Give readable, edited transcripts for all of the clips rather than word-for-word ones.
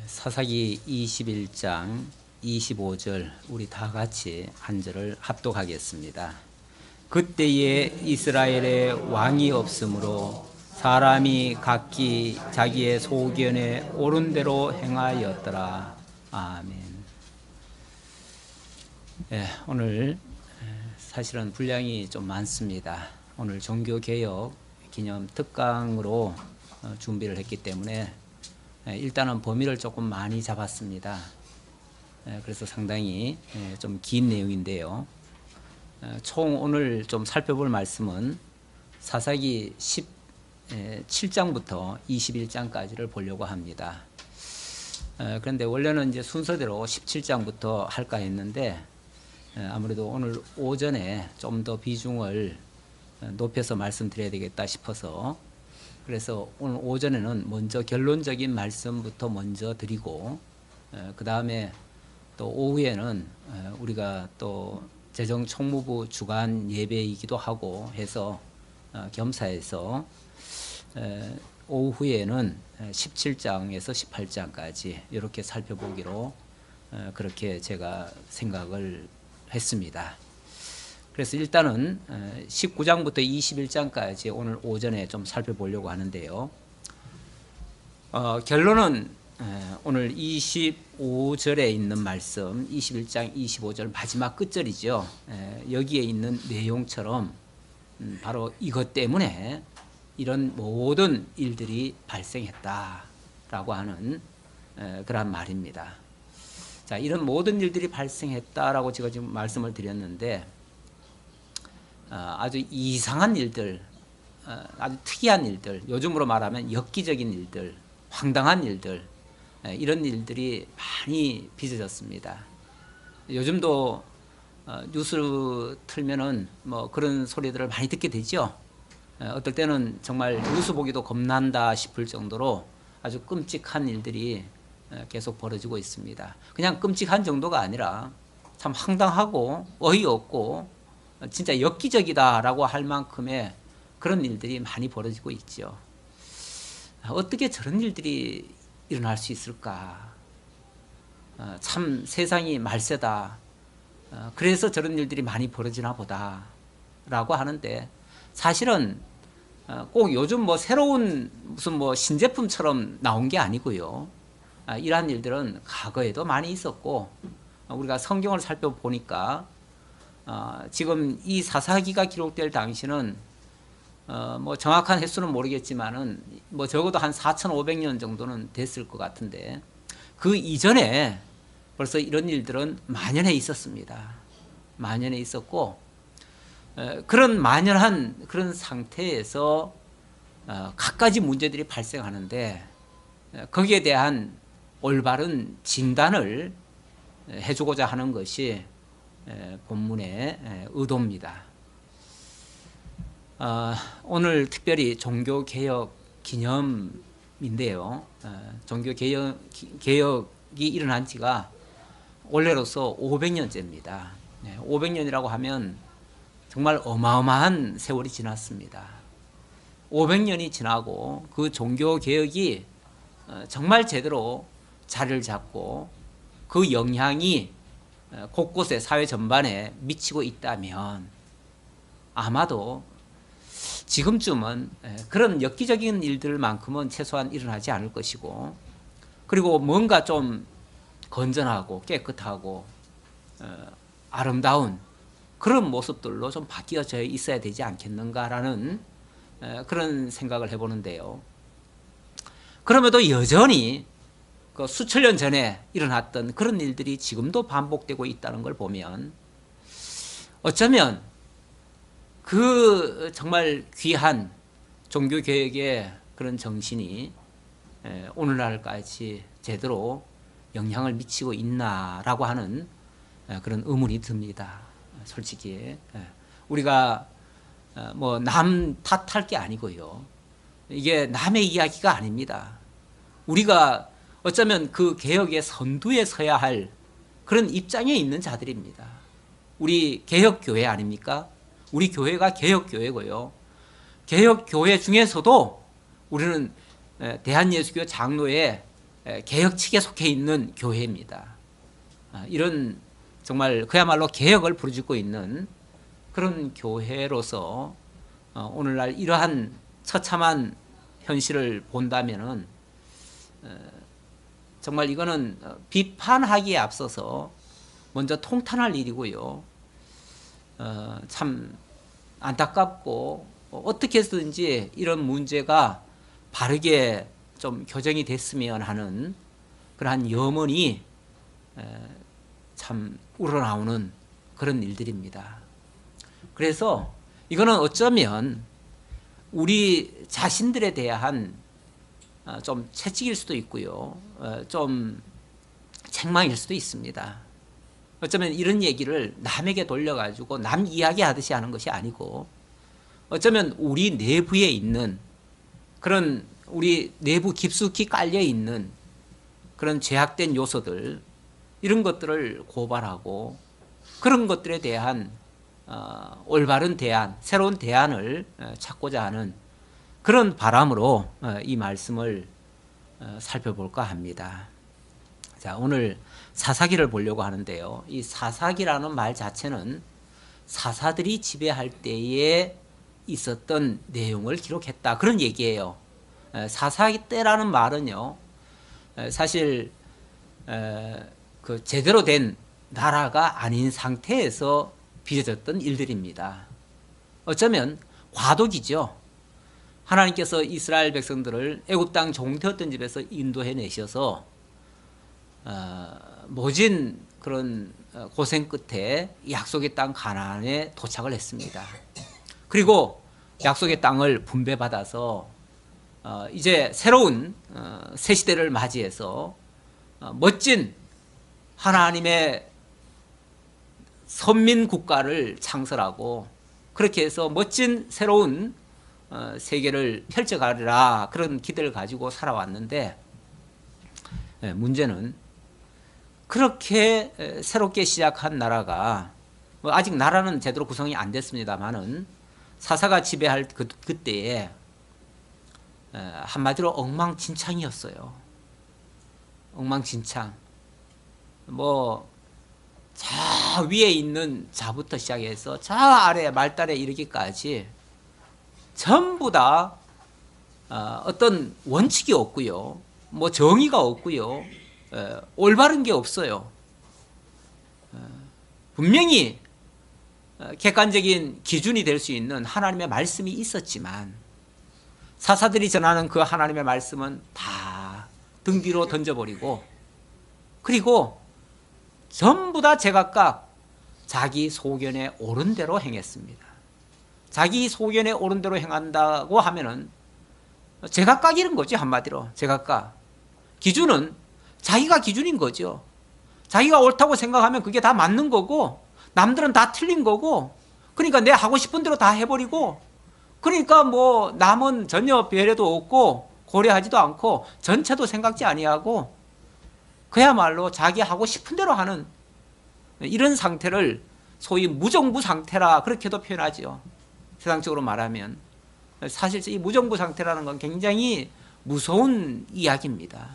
사사기 21장 25절 우리 다 같이 한 절을 합독하겠습니다. 그때에 이스라엘에 왕이 없으므로 사람이 각기 자기의 소견에 옳은 대로 행하였더라. 아멘. 오늘 사실은 분량이 좀 많습니다. 오늘 종교개혁 기념 특강으로 준비를 했기 때문에 일단은 범위를 조금 많이 잡았습니다. 그래서 상당히 좀 긴 내용인데요. 총 오늘 좀 살펴볼 말씀은 사사기 17장부터 21장까지를 보려고 합니다. 그런데 원래는 이제 순서대로 17장부터 할까 했는데 아무래도 오늘 오전에 좀 더 비중을 높여서 말씀드려야 되겠다 싶어서 그래서 오늘 오전에는 먼저 결론적인 말씀부터 먼저 드리고 그 다음에 또 오후에는 우리가 또 재정총무부 주간 예배이기도 하고 해서 겸사해서 오후에는 17장에서 18장까지 이렇게 살펴보기로 그렇게 제가 생각을 했습니다. 그래서 일단은 19장부터 21장까지 오늘 오전에 좀 살펴보려고 하는데요. 결론은 오늘 25절에 있는 말씀, 21장 25절 마지막 끝절이죠. 여기에 있는 내용처럼 바로 이것 때문에 이런 모든 일들이 발생했다라고 하는 그런 말입니다. 자, 이런 모든 일들이 발생했다라고 제가 지금 말씀을 드렸는데 아주 이상한 일들, 아주 특이한 일들, 요즘으로 말하면 엽기적인 일들, 황당한 일들, 이런 일들이 많이 빚어졌습니다. 요즘도 뉴스 틀면은 뭐 그런 소리들을 많이 듣게 되죠. 어떨 때는 정말 뉴스 보기도 겁난다 싶을 정도로 아주 끔찍한 일들이 계속 벌어지고 있습니다. 그냥 끔찍한 정도가 아니라 참 황당하고 어이없고 진짜 엽기적이다라고 할 만큼의 그런 일들이 많이 벌어지고 있죠. 어떻게 저런 일들이 일어날 수 있을까? 참 세상이 말세다. 그래서 저런 일들이 많이 벌어지나 보다라고 하는데 사실은 꼭 요즘 뭐 새로운 무슨 뭐 신제품처럼 나온 게 아니고요. 이러한 일들은 과거에도 많이 있었고 우리가 성경을 살펴보니까 지금 이 사사기가 기록될 당시는 뭐 정확한 횟수는 모르겠지만은 뭐 적어도 한 4,500년 정도는 됐을 것 같은데 그 이전에 벌써 이런 일들은 만연해 있었습니다. 만연해 있었고 그런 만연한 그런 상태에서 갖가지 문제들이 발생하는데 거기에 대한 올바른 진단을 해주고자 하는 것이 본문의 의도입니다. 오늘 특별히 종교개혁 기념인데요. 종교개혁이 일어난 지가 올해로서 500년째입니다. 500년이라고 하면 정말 어마어마한 세월이 지났습니다. 500년이 지나고 그 종교개혁이 정말 제대로 자리를 잡고 그 영향이 곳곳에 사회 전반에 미치고 있다면 아마도 지금쯤은 그런 엽기적인 일들만큼은 최소한 일어나지 않을 것이고 그리고 뭔가 좀 건전하고 깨끗하고 아름다운 그런 모습들로 좀 바뀌어져 있어야 되지 않겠는가라는 그런 생각을 해보는데요. 그럼에도 여전히 그 수천 년 전에 일어났던 그런 일들이 지금도 반복되고 있다는 걸 보면 어쩌면 그 정말 귀한 종교개혁의 그런 정신이 오늘날까지 제대로 영향을 미치고 있나라고 하는 그런 의문이 듭니다. 솔직히 우리가 뭐 남 탓할 게 아니고요. 이게 남의 이야기가 아닙니다. 우리가 어쩌면 그 개혁의 선두에 서야 할 그런 입장에 있는 자들입니다. 우리 개혁교회 아닙니까? 우리 교회가 개혁교회고요. 개혁교회 중에서도 우리는 대한예수교 장로회 개혁 측에 속해 있는 교회입니다. 이런 정말 그야말로 개혁을 부르짖고 있는 그런 교회로서 오늘날 이러한 처참한 현실을 본다면은 정말 이거는 비판하기에 앞서서 먼저 통탄할 일이고요. 참 안타깝고 어떻게 해서든지 이런 문제가 바르게 좀 교정이 됐으면 하는 그러한 염원이 참 우러나오는 그런 일들입니다. 그래서 이거는 어쩌면 우리 자신들에 대한 좀 채찍일 수도 있고요. 좀 책망일 수도 있습니다. 어쩌면 이런 얘기를 남에게 돌려가지고 남 이야기하듯이 하는 것이 아니고 어쩌면 우리 내부에 있는 그런 우리 내부 깊숙이 깔려있는 그런 죄악된 요소들 이런 것들을 고발하고 그런 것들에 대한 올바른 대안, 새로운 대안을 찾고자 하는 그런 바람으로 이 말씀을 살펴볼까 합니다. 자, 오늘 사사기를 보려고 하는데요. 이 사사기라는 말 자체는 사사들이 지배할 때에 있었던 내용을 기록했다 그런 얘기예요. 사사기 때라는 말은요, 사실 그 제대로 된 나라가 아닌 상태에서 빚어졌던 일들입니다. 어쩌면 과도기죠. 하나님께서 이스라엘 백성들을 애굽 땅 종되었던 집에서 인도해 내셔서 모진 그런 고생 끝에 약속의 땅 가나안에 도착을 했습니다. 그리고 약속의 땅을 분배받아서 이제 새로운 새 시대를 맞이해서 멋진 하나님의 선민 국가를 창설하고 그렇게 해서 멋진 새로운 세계를 펼쳐가리라 그런 기대를 가지고 살아왔는데 문제는 그렇게 새롭게 시작한 나라가 아직 나라는 제대로 구성이 안 됐습니다만은 사사가 지배할 그때에 한마디로 엉망진창이었어요. 엉망진창. 저 위에 있는 자부터 시작해서 저 아래 말단에 이르기까지 전부 다 어떤 원칙이 없고요. 정의가 없고요. 올바른 게 없어요. 분명히 객관적인 기준이 될 수 있는 하나님의 말씀이 있었지만 사사들이 전하는 그 하나님의 말씀은 다 등 뒤로 던져버리고 그리고 전부 다 제각각 자기 소견에 옳은 대로 행했습니다. 자기 소견에 옳은 대로 행한다고 하면은 제각각 이런 거죠. 한마디로 제각각. 기준은 자기가 기준인 거죠. 자기가 옳다고 생각하면 그게 다 맞는 거고 남들은 다 틀린 거고 그러니까 내 하고 싶은 대로 다 해버리고 그러니까 남은 전혀 배려도 없고 고려하지도 않고 전체도 생각지 아니하고 그야말로 자기 하고 싶은 대로 하는 이런 상태를 소위 무정부 상태라 그렇게도 표현하죠. 세상적으로 말하면 사실 이 무정부 상태라는 건 굉장히 무서운 이야기입니다.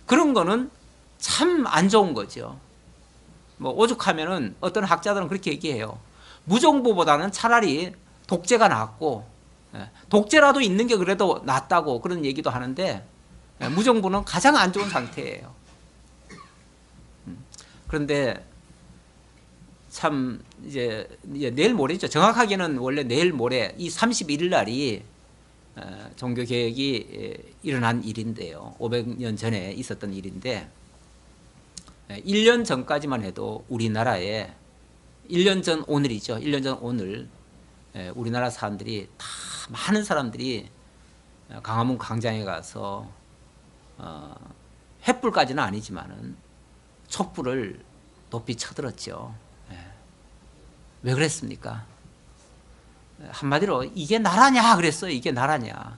그런 거는 참 안 좋은 거죠. 오죽하면은 어떤 학자들은 그렇게 얘기해요. 무정부보다는 차라리 독재가 낫고 독재라도 있는 게 그래도 낫다고 그런 얘기도 하는데 무정부는 가장 안 좋은 상태예요. 그런데 참 이제 내일 모레죠. 정확하게는 원래 내일 모레 이 31일 날이 종교개혁이 일어난 일인데요. 500년 전에 있었던 일인데 1년 전까지만 해도 우리나라에 1년 전 오늘이죠. 1년 전 오늘 우리나라 사람들이 다 많은 사람들이 광화문 광장에 가서 횃불까지는 아니지만은 촛불을 높이 쳐들었죠. 왜 그랬습니까? 한마디로 이게 나라냐 그랬어요. 이게 나라냐.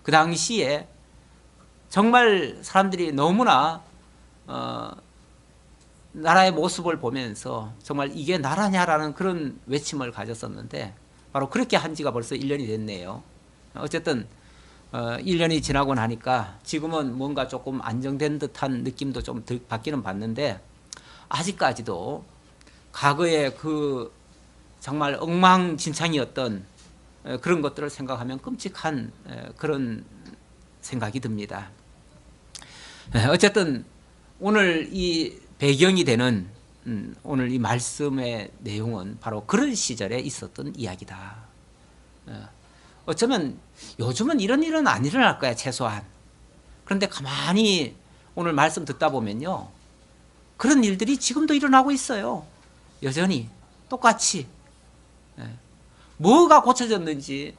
그 당시에 정말 사람들이 너무나 나라의 모습을 보면서 정말 이게 나라냐라는 그런 외침을 가졌었는데 바로 그렇게 한 지가 벌써 1년이 됐네요. 어쨌든 1년이 지나고 나니까 지금은 뭔가 조금 안정된 듯한 느낌도 좀 받기는 받는데, 아직까지도 과거의 그 정말 엉망진창이었던 그런 것들을 생각하면 끔찍한 그런 생각이 듭니다. 어쨌든 오늘 이 배경이 되는 오늘 이 말씀의 내용은 바로 그런 시절에 있었던 이야기다. 어쩌면 요즘은 이런 일은 안 일어날 거야, 최소한. 그런데 가만히 오늘 말씀 듣다 보면요, 그런 일들이 지금도 일어나고 있어요. 여전히 똑같이. 뭐가 고쳐졌는지,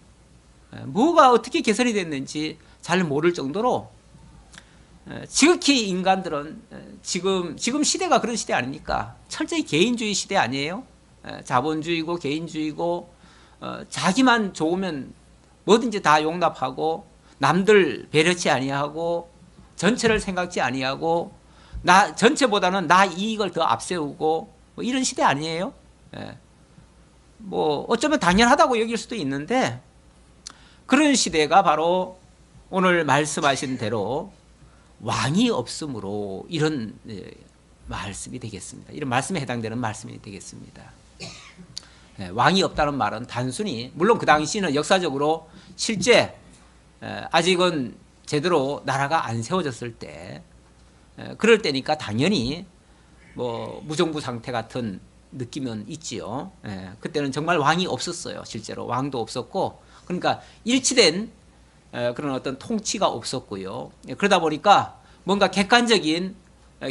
뭐가 어떻게 개선이 됐는지 잘 모를 정도로 지극히 인간들은 지금 시대가 그런 시대 아닙니까? 철저히 개인주의 시대 아니에요? 자본주의고 개인주의고, 자기만 좋으면 뭐든지 다 용납하고, 남들 배려치 아니하고, 전체를 생각지 아니하고, 나 전체보다는 나 이익을 더 앞세우고, 뭐 이런 시대 아니에요? 뭐 어쩌면 당연하다고 여길 수도 있는데, 그런 시대가 바로 오늘 말씀하신 대로 왕이 없으므로 이런 말씀이 되겠습니다. 이런 말씀에 해당되는 말씀이 되겠습니다. 왕이 없다는 말은 단순히, 물론 그 당시는 역사적으로 실제 아직은 제대로 나라가 안 세워졌을 때, 그럴 때니까 당연히 뭐 무정부 상태 같은 느낌은 있지요. 그때는 정말 왕이 없었어요. 실제로 왕도 없었고, 그러니까 일치된 그런 어떤 통치가 없었고요. 그러다 보니까 뭔가 객관적인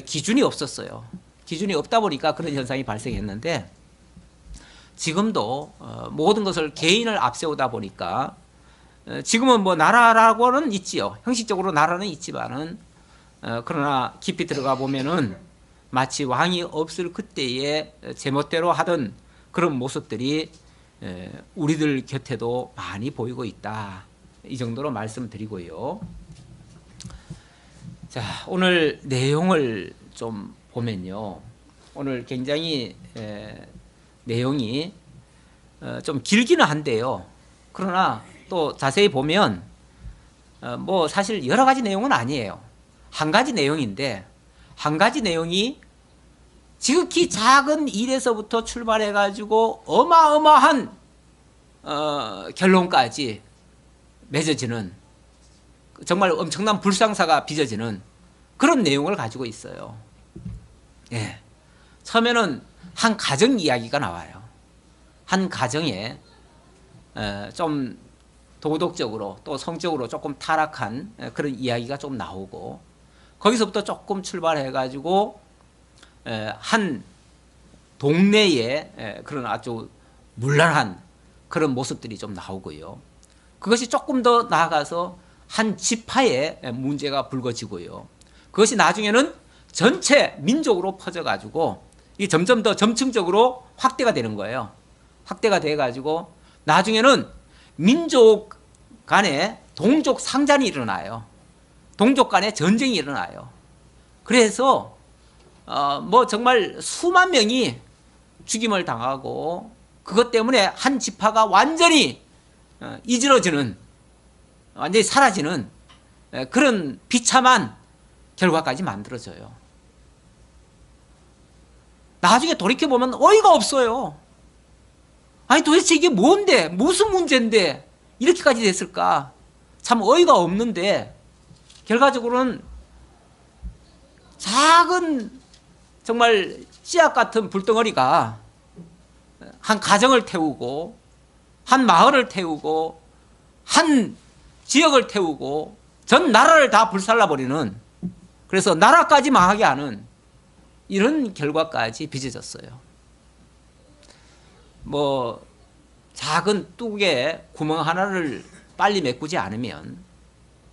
기준이 없었어요. 기준이 없다 보니까 그런 현상이 발생했는데, 지금도 모든 것을 개인을 앞세우다 보니까 지금은 뭐 나라라고는 있지요. 형식적으로 나라는 있지만은, 그러나 깊이 들어가 보면은 마치 왕이 없을 그때의 제멋대로 하던 그런 모습들이 우리들 곁에도 많이 보이고 있다. 이 정도로 말씀드리고요. 자, 오늘 내용을 좀 보면요, 오늘 굉장히 내용이 좀 길기는 한데요. 그러나 또 자세히 보면 뭐 사실 여러 가지 내용은 아니에요. 한 가지 내용인데, 한 가지 내용이 지극히 작은 일에서부터 출발해 가지고 어마어마한 결론까지 맺어지는, 정말 엄청난 불상사가 빚어지는 그런 내용을 가지고 있어요. 예. 처음에는 한 가정 이야기가 나와요. 한 가정에 좀 도덕적으로 또 성적으로 조금 타락한 그런 이야기가 좀 나오고, 거기서부터 조금 출발해 가지고 한 동네에 그런 아주 문란한 그런 모습들이 좀 나오고요. 그것이 조금 더 나아가서 한 지파에 문제가 불거지고요. 그것이 나중에는 전체 민족으로 퍼져가지고 이 점점 더 점층적으로 확대가 되는 거예요. 확대가 돼가지고 나중에는 민족 간에 동족 상잔이 일어나요. 동족 간에 전쟁이 일어나요. 그래서 뭐 정말 수만 명이 죽임을 당하고, 그것 때문에 한 지파가 완전히 이질러지는, 완전히 사라지는 그런 비참한 결과까지 만들어져요. 나중에 돌이켜보면 어이가 없어요. 아니 도대체 이게 뭔데, 무슨 문제인데 이렇게까지 됐을까? 참 어이가 없는데, 결과적으로는 작은 정말 씨앗 같은 불덩어리가 한 가정을 태우고, 한 마을을 태우고, 한 지역을 태우고, 전 나라를 다 불살라버리는, 그래서 나라까지 망하게 하는 이런 결과까지 빚어졌어요. 뭐 작은 뚝에 구멍 하나를 빨리 메꾸지 않으면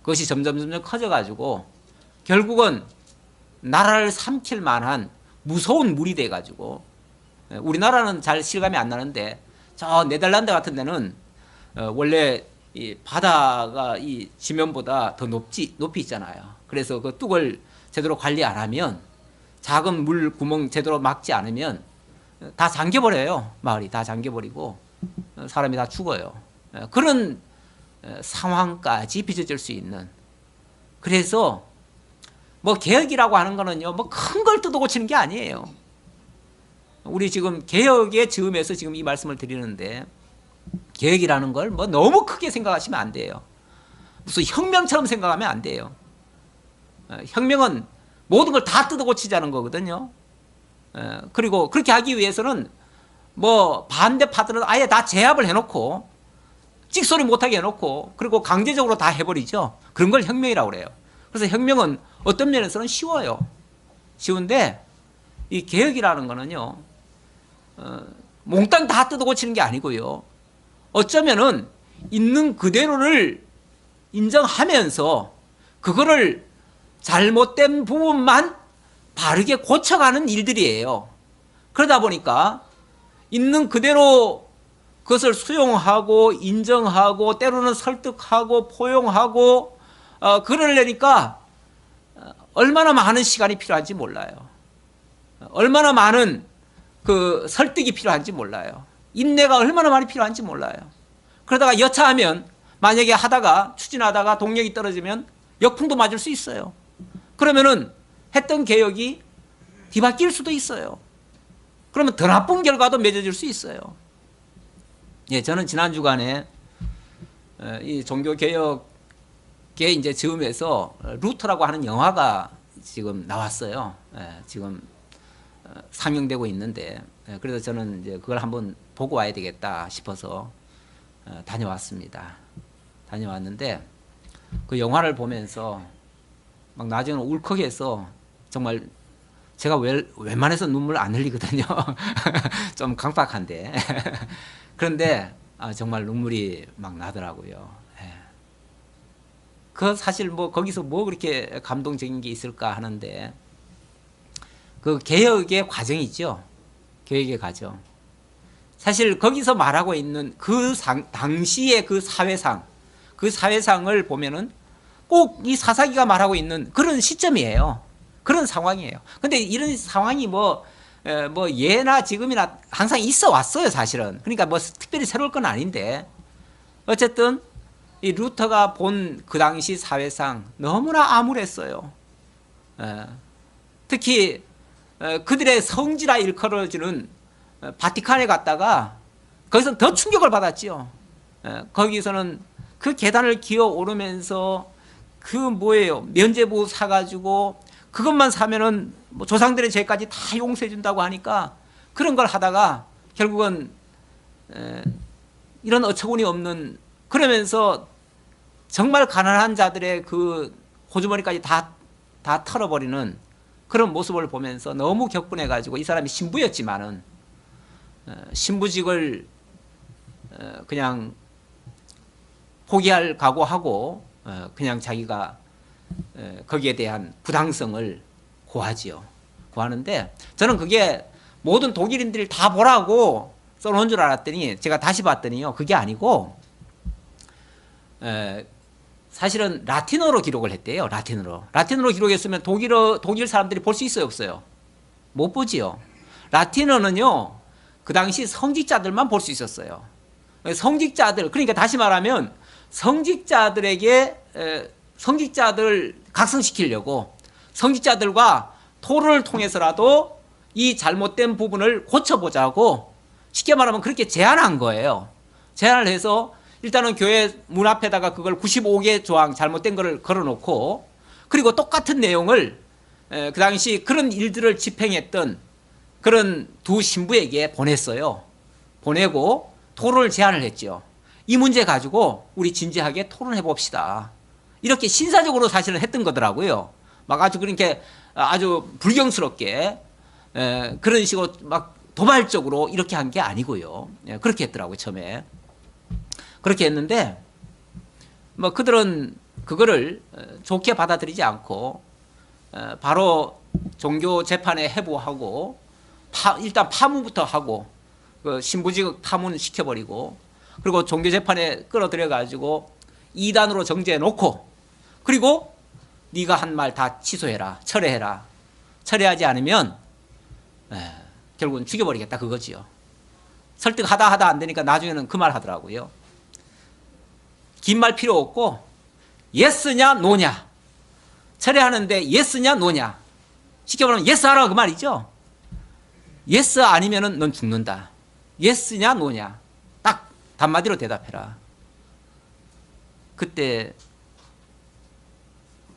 그것이 점점 커져가지고 결국은 나라를 삼킬 만한 무서운 물이 돼가지고, 우리나라는 잘 실감이 안 나는데 저 네덜란드 같은 데는 원래 이 바다가 이 지면보다 더 높이 있잖아요. 그래서 그 뚝을 제대로 관리 안 하면, 작은 물 구멍 제대로 막지 않으면 다 잠겨버려요. 마을이 다 잠겨버리고 사람이 다 죽어요. 그런 상황까지 빚어질 수 있는. 그래서 뭐 개혁이라고 하는 거는요, 뭐 큰 걸 뜯어 고치는 게 아니에요. 우리 지금 개혁의 즈음에서 지금 이 말씀을 드리는데, 개혁이라는 걸 뭐 너무 크게 생각하시면 안 돼요. 무슨 혁명처럼 생각하면 안 돼요. 혁명은 모든 걸 다 뜯어 고치자는 거거든요. 그리고 그렇게 하기 위해서는 뭐 반대파들은 아예 다 제압을 해놓고 찍소리 못하게 해놓고 그리고 강제적으로 다 해버리죠. 그런 걸 혁명이라고 그래요. 그래서 혁명은 어떤 면에서는 쉬워요. 쉬운데 이 개혁이라는 거는요, 몽땅 다 뜯어 고치는 게 아니고요, 어쩌면은 있는 그대로를 인정하면서 그거를 잘못된 부분만 바르게 고쳐가는 일들이에요. 그러다 보니까 있는 그대로 그것을 수용하고 인정하고 때로는 설득하고 포용하고 그러려니까 얼마나 많은 시간이 필요한지 몰라요. 얼마나 많은 그 설득이 필요한지 몰라요. 인내가 얼마나 많이 필요한지 몰라요. 그러다가 여차하면 만약에 하다가 추진하다가 동력이 떨어지면 역풍도 맞을 수 있어요. 그러면은 했던 개혁이 뒤바뀔 수도 있어요. 그러면 더 나쁜 결과도 맺어질 수 있어요. 예, 저는 지난 주간에 이 종교 개혁의 이제 즈음에서 루터라고 하는 영화가 지금 나왔어요. 예, 지금 상영되고 있는데, 그래서 저는 이제 그걸 한번 보고 와야 되겠다 싶어서 다녀왔습니다. 다녀왔는데 그 영화를 보면서 막 나중에는 울컥해서 정말 제가 웬만해서 눈물 안 흘리거든요. 좀 강박한데. 그런데 정말 눈물이 막 나더라고요. 그 사실 뭐 거기서 뭐 그렇게 감동적인 게 있을까 하는데, 그 개혁의 과정이죠. 개혁의 과정. 사실 거기서 말하고 있는 그 당시의 그 사회상을 보면은 꼭 이 사사기가 말하고 있는 그런 시점이에요. 그런 상황이에요. 근데 이런 상황이 뭐 예나 지금이나 항상 있어 왔어요, 사실은. 그러니까 뭐 특별히 새로울 건 아닌데, 어쨌든 이 루터가 본 그 당시 사회상 너무나 암울했어요. 특히 그들의 성지라 일컬어지는 바티칸에 갔다가 거기서 더 충격을 받았지요. 거기서는 그 계단을 기어 오르면서 그 뭐예요, 면제부 사가지고 그것만 사면은 뭐 조상들의 죄까지 다 용서해 준다고 하니까 그런 걸 하다가 결국은 이런 어처구니 없는, 그러면서 정말 가난한 자들의 그 호주머니까지 다 털어버리는 그런 모습을 보면서 너무 격분해가지고, 이 사람이 신부였지만은 신부직을 그냥 포기할 각오하고 그냥 자기가 거기에 대한 부당성을 고하지요. 고하는데, 저는 그게 모든 독일인들이 다 보라고 써놓은 줄 알았더니 제가 다시 봤더니요, 그게 아니고 사실은 라틴어로 기록을 했대요. 라틴어로 기록했으면 독일 사람들이 볼 수 있어요, 없어요? 못 보지요. 라틴어는요, 그 당시 성직자들만 볼 수 있었어요. 성직자들, 그러니까 다시 말하면 성직자들에게 성직자들 각성시키려고 성직자들과 토론을 통해서라도 이 잘못된 부분을 고쳐보자고, 쉽게 말하면 그렇게 제안한 거예요. 제안을 해서 일단은 교회 문 앞에다가 그걸 95개 조항 잘못된 거를 걸어놓고, 그리고 똑같은 내용을 그 당시 그런 일들을 집행했던 그런 두 신부에게 보냈어요. 보내고 토론을 제안을 했죠. 이 문제 가지고 우리 진지하게 토론해 봅시다. 이렇게 신사적으로 사실은 했던 거더라고요. 막 아주 그렇게 아주 불경스럽게 그런 식으로 막 도발적으로 이렇게 한 게 아니고요. 그렇게 했더라고요, 처음에. 그렇게 했는데 뭐 그들은 그거를 좋게 받아들이지 않고 바로 종교 재판에 해부하고 일단 파문부터 하고 그 신부직 파문 시켜버리고, 그리고 종교 재판에 끌어들여 가지고 이단으로 정죄해 놓고, 그리고 네가 한 말 다 취소해라, 철회해라. 철회하지 않으면 결국은 죽여버리겠다, 그거지요. 설득하다 안 되니까 나중에는 그 말 하더라고요. 긴 말 필요 없고 예스냐 노냐 철회하는데 예스냐 노냐 쉽게 말하면 예스 하라 그 말이죠. 예스 아니면은 넌 죽는다. 예스냐 노냐 딱 단마디로 대답해라. 그때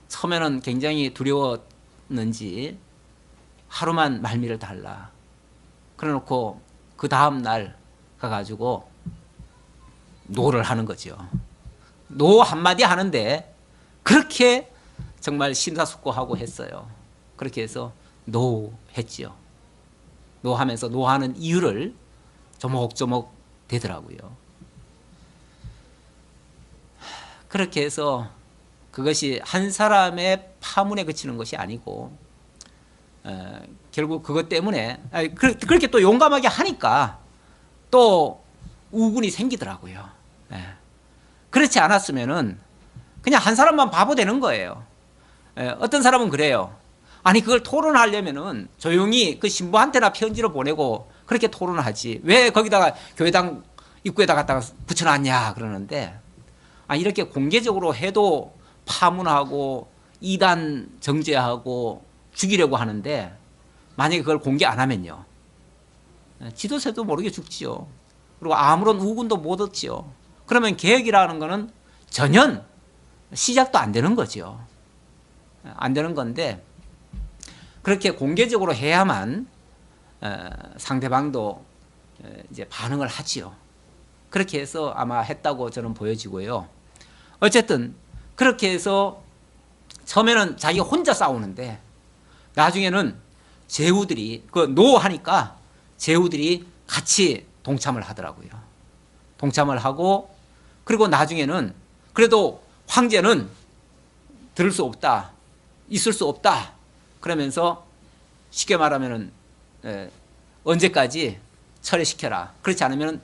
처음에는 굉장히 두려웠는지 하루만 말미를 달라. 그래놓고 그 다음 날 가가지고 노를 하는 거죠. 노 한마디 하는데 그렇게 정말 심사숙고하고 했어요. 그렇게 해서 노 했지요. 노 하면서 노 하는 이유를 조목조목 되더라고요. 그렇게 해서 그것이 한 사람의 파문에 그치는 것이 아니고 결국 그것 때문에 그렇게 또 용감하게 하니까 또 우군이 생기더라고요. 그렇지 않았으면은 그냥 한 사람만 바보 되는 거예요. 어떤 사람은 그래요. 아니 그걸 토론하려면은 조용히 그 신부한테나 편지를 보내고 그렇게 토론을 하지 왜 거기다가 교회당 입구에다 갖다가 붙여놨냐 그러는데 이렇게 공개적으로 해도 파문하고 이단 정죄하고 죽이려고 하는데 만약에 그걸 공개 안 하면요 지도새도 모르게 죽지요. 그리고 아무런 우군도 못 얻지요. 그러면 개혁이라는 거는 전혀 시작도 안 되는 거죠. 안 되는 건데 그렇게 공개적으로 해야만 상대방도 이제 반응을 하지요. 그렇게 해서 아마 했다고 저는 보여지고요. 어쨌든 그렇게 해서 처음에는 자기가 혼자 싸우는데 나중에는 제후들이 그 노 하니까 제후들이 같이 동참을 하더라고요. 동참을 하고 그리고 나중에는 그래도 황제는 들을 수 없다. 있을 수 없다. 그러면서 쉽게 말하면은 언제까지 철회시켜라. 그렇지 않으면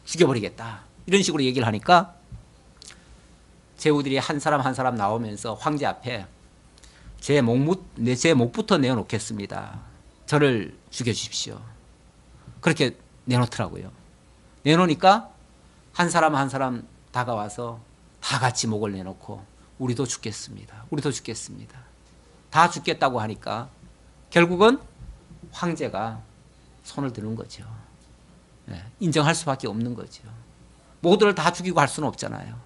죽여버리겠다. 이런 식으로 얘기를 하니까 제후들이 한 사람 한 사람 나오면서 황제 앞에 제 목부터 내어놓겠습니다. 저를 죽여주십시오. 그렇게 내놓더라고요. 내놓으니까 한 사람 한 사람 다가와서 다 같이 목을 내놓고 우리도 죽겠습니다. 우리도 죽겠습니다. 다 죽겠다고 하니까 결국은 황제가 손을 드는 거죠. 인정할 수밖에 없는 거죠. 모두를 다 죽이고 할 수는 없잖아요.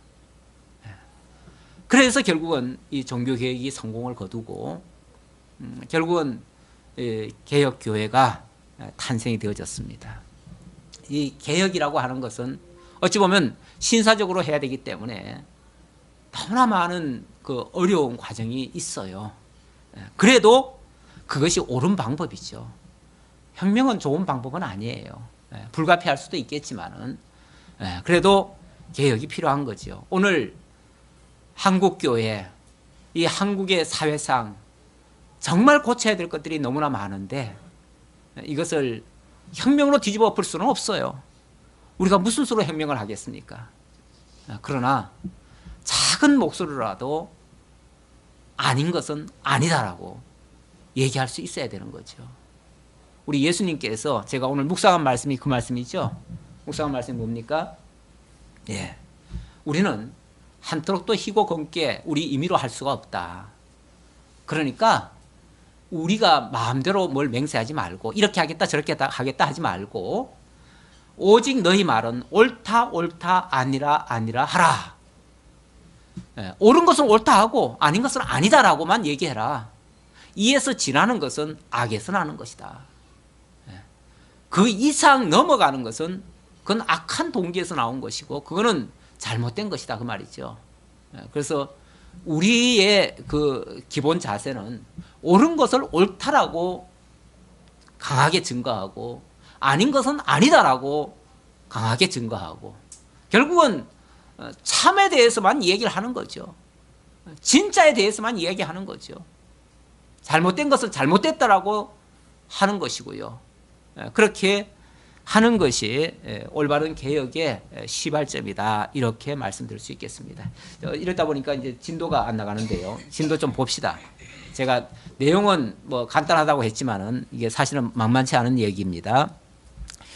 그래서 결국은 이 종교개혁이 성공을 거두고 결국은 개혁교회가 탄생이 되어졌습니다. 이 개혁이라고 하는 것은 어찌 보면 신사적으로 해야 되기 때문에 너무나 많은 그 어려운 과정이 있어요. 그래도 그것이 옳은 방법이죠. 혁명은 좋은 방법은 아니에요. 불가피할 수도 있겠지만은 그래도 개혁이 필요한 거죠. 오늘 한국교회, 이 한국의 사회상 정말 고쳐야 될 것들이 너무나 많은데 이것을 혁명으로 뒤집어 엎을 수는 없어요. 우리가 무슨 수로 혁명을 하겠습니까? 그러나 작은 목소리라도 아닌 것은 아니다라고 얘기할 수 있어야 되는 거죠. 우리 예수님께서 제가 오늘 묵상한 말씀이 그 말씀이죠. 묵상한 말씀이 뭡니까? 우리는 한토록도 희고 검게 우리 임의로 할 수가 없다. 그러니까 우리가 마음대로 뭘 맹세하지 말고 이렇게 하겠다 저렇게 하겠다 하지 말고 오직 너희 말은 옳다 옳다 아니라 아니라 하라. 옳은 것은 옳다 하고 아닌 것은 아니다라고만 얘기해라. 이에서 지나는 것은 악에서 나는 것이다. 그 이상 넘어가는 것은 그건 악한 동기에서 나온 것이고 그거는 잘못된 것이다 그 말이죠. 그래서 우리의 그 기본 자세는 옳은 것을 옳다라고 강하게 증거하고 아닌 것은 아니다라고 강하게 증거하고 결국은 참에 대해서만 얘기를 하는 거죠. 진짜에 대해서만 이야기하는 거죠. 잘못된 것을 잘못됐다라고 하는 것이고요. 그렇게 하는 것이 올바른 개혁의 시발점이다. 이렇게 말씀드릴 수 있겠습니다. 이러다 보니까 이제 진도가 안 나가는데요. 진도 좀 봅시다. 제가 내용은 뭐 간단하다고 했지만은 이게 사실은 만만치 않은 얘기입니다.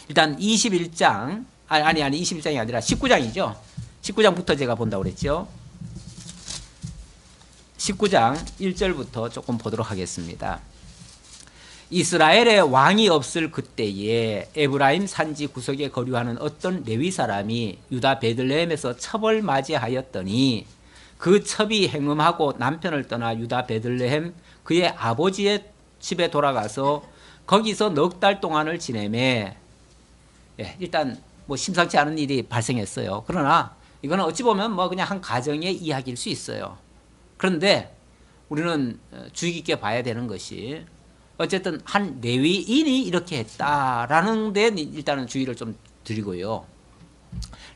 일단 21장, 아니 21장이 아니라 19장이죠. 19장부터 제가 본다고 그랬죠. 19장 1절부터 조금 보도록 하겠습니다. 이스라엘의 왕이 없을 그때에 에브라임 산지 구석에 거류하는 어떤 레위 사람이 유다 베들레헴에서 첩을 맞이하였더니 그 첩이 행음하고 남편을 떠나 유다 베들레헴 그의 아버지의 집에 돌아가서 거기서 넉 달 동안을 지내매. 일단 뭐 심상치 않은 일이 발생했어요. 그러나 이거는 어찌 보면 뭐 그냥 한 가정의 이야기일 수 있어요. 그런데 우리는 주의 깊게 봐야 되는 것이 어쨌든 한 레위인이 이렇게 했다라는 데 일단은 주의를 좀 드리고요.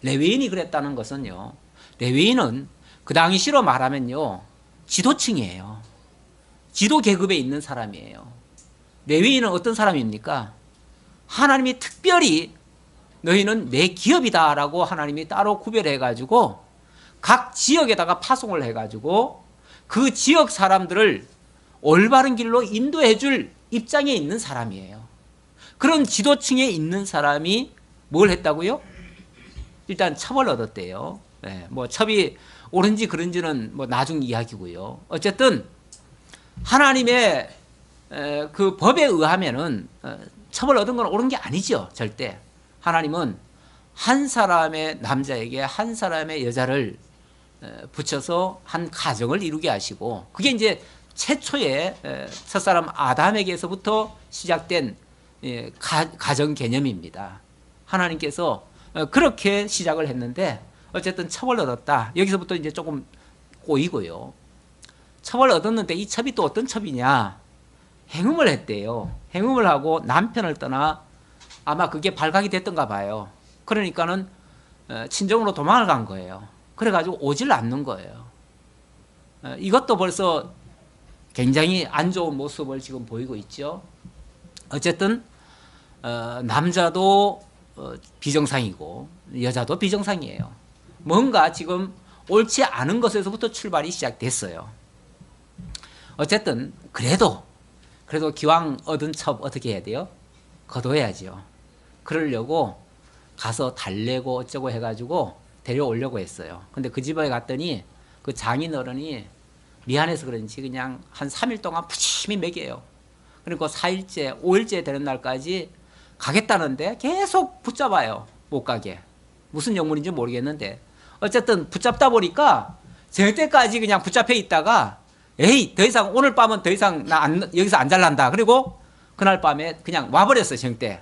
레위인이 그랬다는 것은요, 레위인은 그 당시로 말하면요, 지도층이에요. 지도 계급에 있는 사람이에요. 레위인은 어떤 사람입니까? 하나님이 특별히 너희는 내 기업이다라고 하나님이 따로 구별해가지고 각 지역에다가 파송을 해가지고 그 지역 사람들을 올바른 길로 인도해 줄 입장에 있는 사람이에요. 그런 지도층에 있는 사람이 뭘 했다고요? 일단 첩을 얻었대요. 뭐 첩이 옳은지 그른지는 뭐 나중 이야기고요. 어쨌든 하나님의 그 법에 의하면은 첩을 얻은 건 옳은 게 아니죠. 절대. 하나님은 한 사람의 남자에게 한 사람의 여자를 붙여서 한 가정을 이루게 하시고, 그게 이제 최초의 첫사람 아담에게서부터 시작된 가정 개념입니다. 하나님께서 그렇게 시작을 했는데 어쨌든 첩을 얻었다. 여기서부터 이제 조금 꼬이고요. 첩을 얻었는데 이 첩이 또 어떤 첩이냐? 행음을 했대요. 행음을 하고 남편을 떠나 아마 그게 발각이 됐던가 봐요. 그러니까는 친정으로 도망을 간 거예요. 그래가지고 오질 않는 거예요. 이것도 벌써 굉장히 안 좋은 모습을 지금 보이고 있죠. 어쨌든 남자도 비정상이고 여자도 비정상이에요. 뭔가 지금 옳지 않은 것에서부터 출발이 시작됐어요. 어쨌든 그래도 기왕 얻은 첩 어떻게 해야 돼요? 거둬야죠. 그러려고 가서 달래고 어쩌고 해가지고 데려오려고 했어요. 근데 그 집에 갔더니 그 장인 어른이 미안해서 그런지 그냥 한 3일 동안 푸짐히 먹여요. 그리고 4일째, 5일째 되는 날까지 가겠다는데 계속 붙잡아요. 못 가게. 무슨 영문인지 모르겠는데 어쨌든 붙잡다 보니까 저녁 때까지 그냥 붙잡혀 있다가 에이 더 이상 오늘 밤은 더 이상 나 여기서 안 잘난다. 그리고 그날 밤에 그냥 와버렸어요. 저녁 때.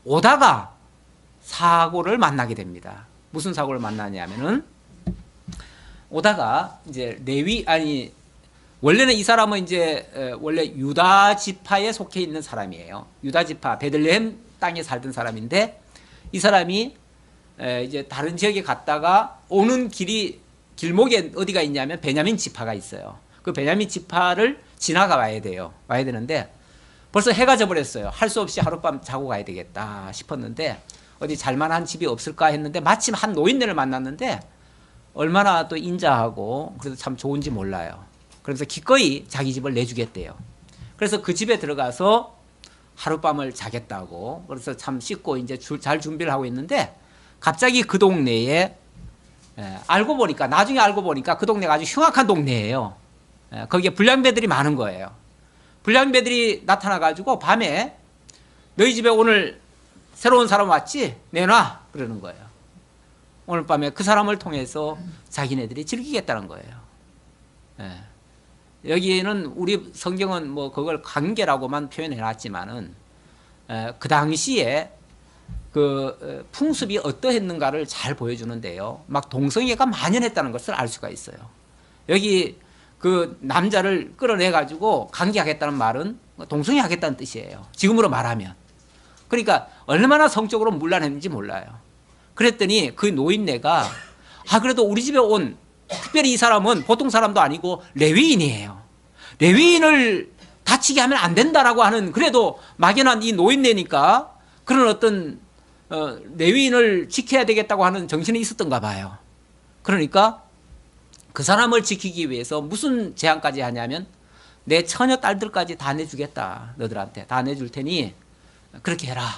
오다가 사고를 만나게 됩니다. 무슨 사고를 만나냐면은 오다가 이제 원래는 이 사람은 이제 원래 유다 지파에 속해 있는 사람이에요. 유다 지파 베들레헴 땅에 살던 사람인데 이 사람이 이제 다른 지역에 갔다가 오는 길목에 어디가 있냐면 베냐민 지파가 있어요. 그 베냐민 지파를 지나가 와야 돼요. 와야 되는데 벌써 해가 져버렸어요. 할 수 없이 하룻밤 자고 가야 되겠다 싶었는데 어디 잘만한 집이 없을까 했는데 마침 한 노인네를 만났는데 얼마나 또 인자하고 그래서 참 좋은지 몰라요. 그래서 기꺼이 자기 집을 내주겠대요. 그래서 그 집에 들어가서 하룻밤을 자겠다고 그래서 참 씻고 이제 잘 준비를 하고 있는데 갑자기 그 동네에 나중에 알고 보니까 그 동네가 아주 흉악한 동네예요. 거기에 불량배들이 많은 거예요. 불량배들이 나타나가지고 밤에 너희 집에 오늘 새로운 사람 왔지? 내놔 그러는 거예요. 오늘 밤에 그 사람을 통해서 자기네들이 즐기겠다는 거예요. 여기는 우리 성경은 뭐 그걸 관계라고만 표현해 놨지만은 그 당시에 그 풍습이 어떠했는가를 잘 보여주는데요. 막 동성애가 만연했다는 것을 알 수가 있어요. 여기 그 남자를 끌어내가지고 관계하겠다는 말은 동성애하겠다는 뜻이에요. 지금으로 말하면. 그러니까 얼마나 성적으로 문란했는지 몰라요. 그랬더니 그 노인네가 그래도 우리 집에 온 특별히 이 사람은 보통 사람도 아니고 레위인이에요. 레위인을 다치게 하면 안 된다라고 하는 그래도 막연한 이 노인네니까 그런 어떤 레위인을 지켜야 되겠다고 하는 정신이 있었던가 봐요. 그러니까 그 사람을 지키기 위해서 무슨 제안까지 하냐면 내 처녀 딸들까지 다 내주겠다. 너들한테 다 내줄 테니 그렇게 해라.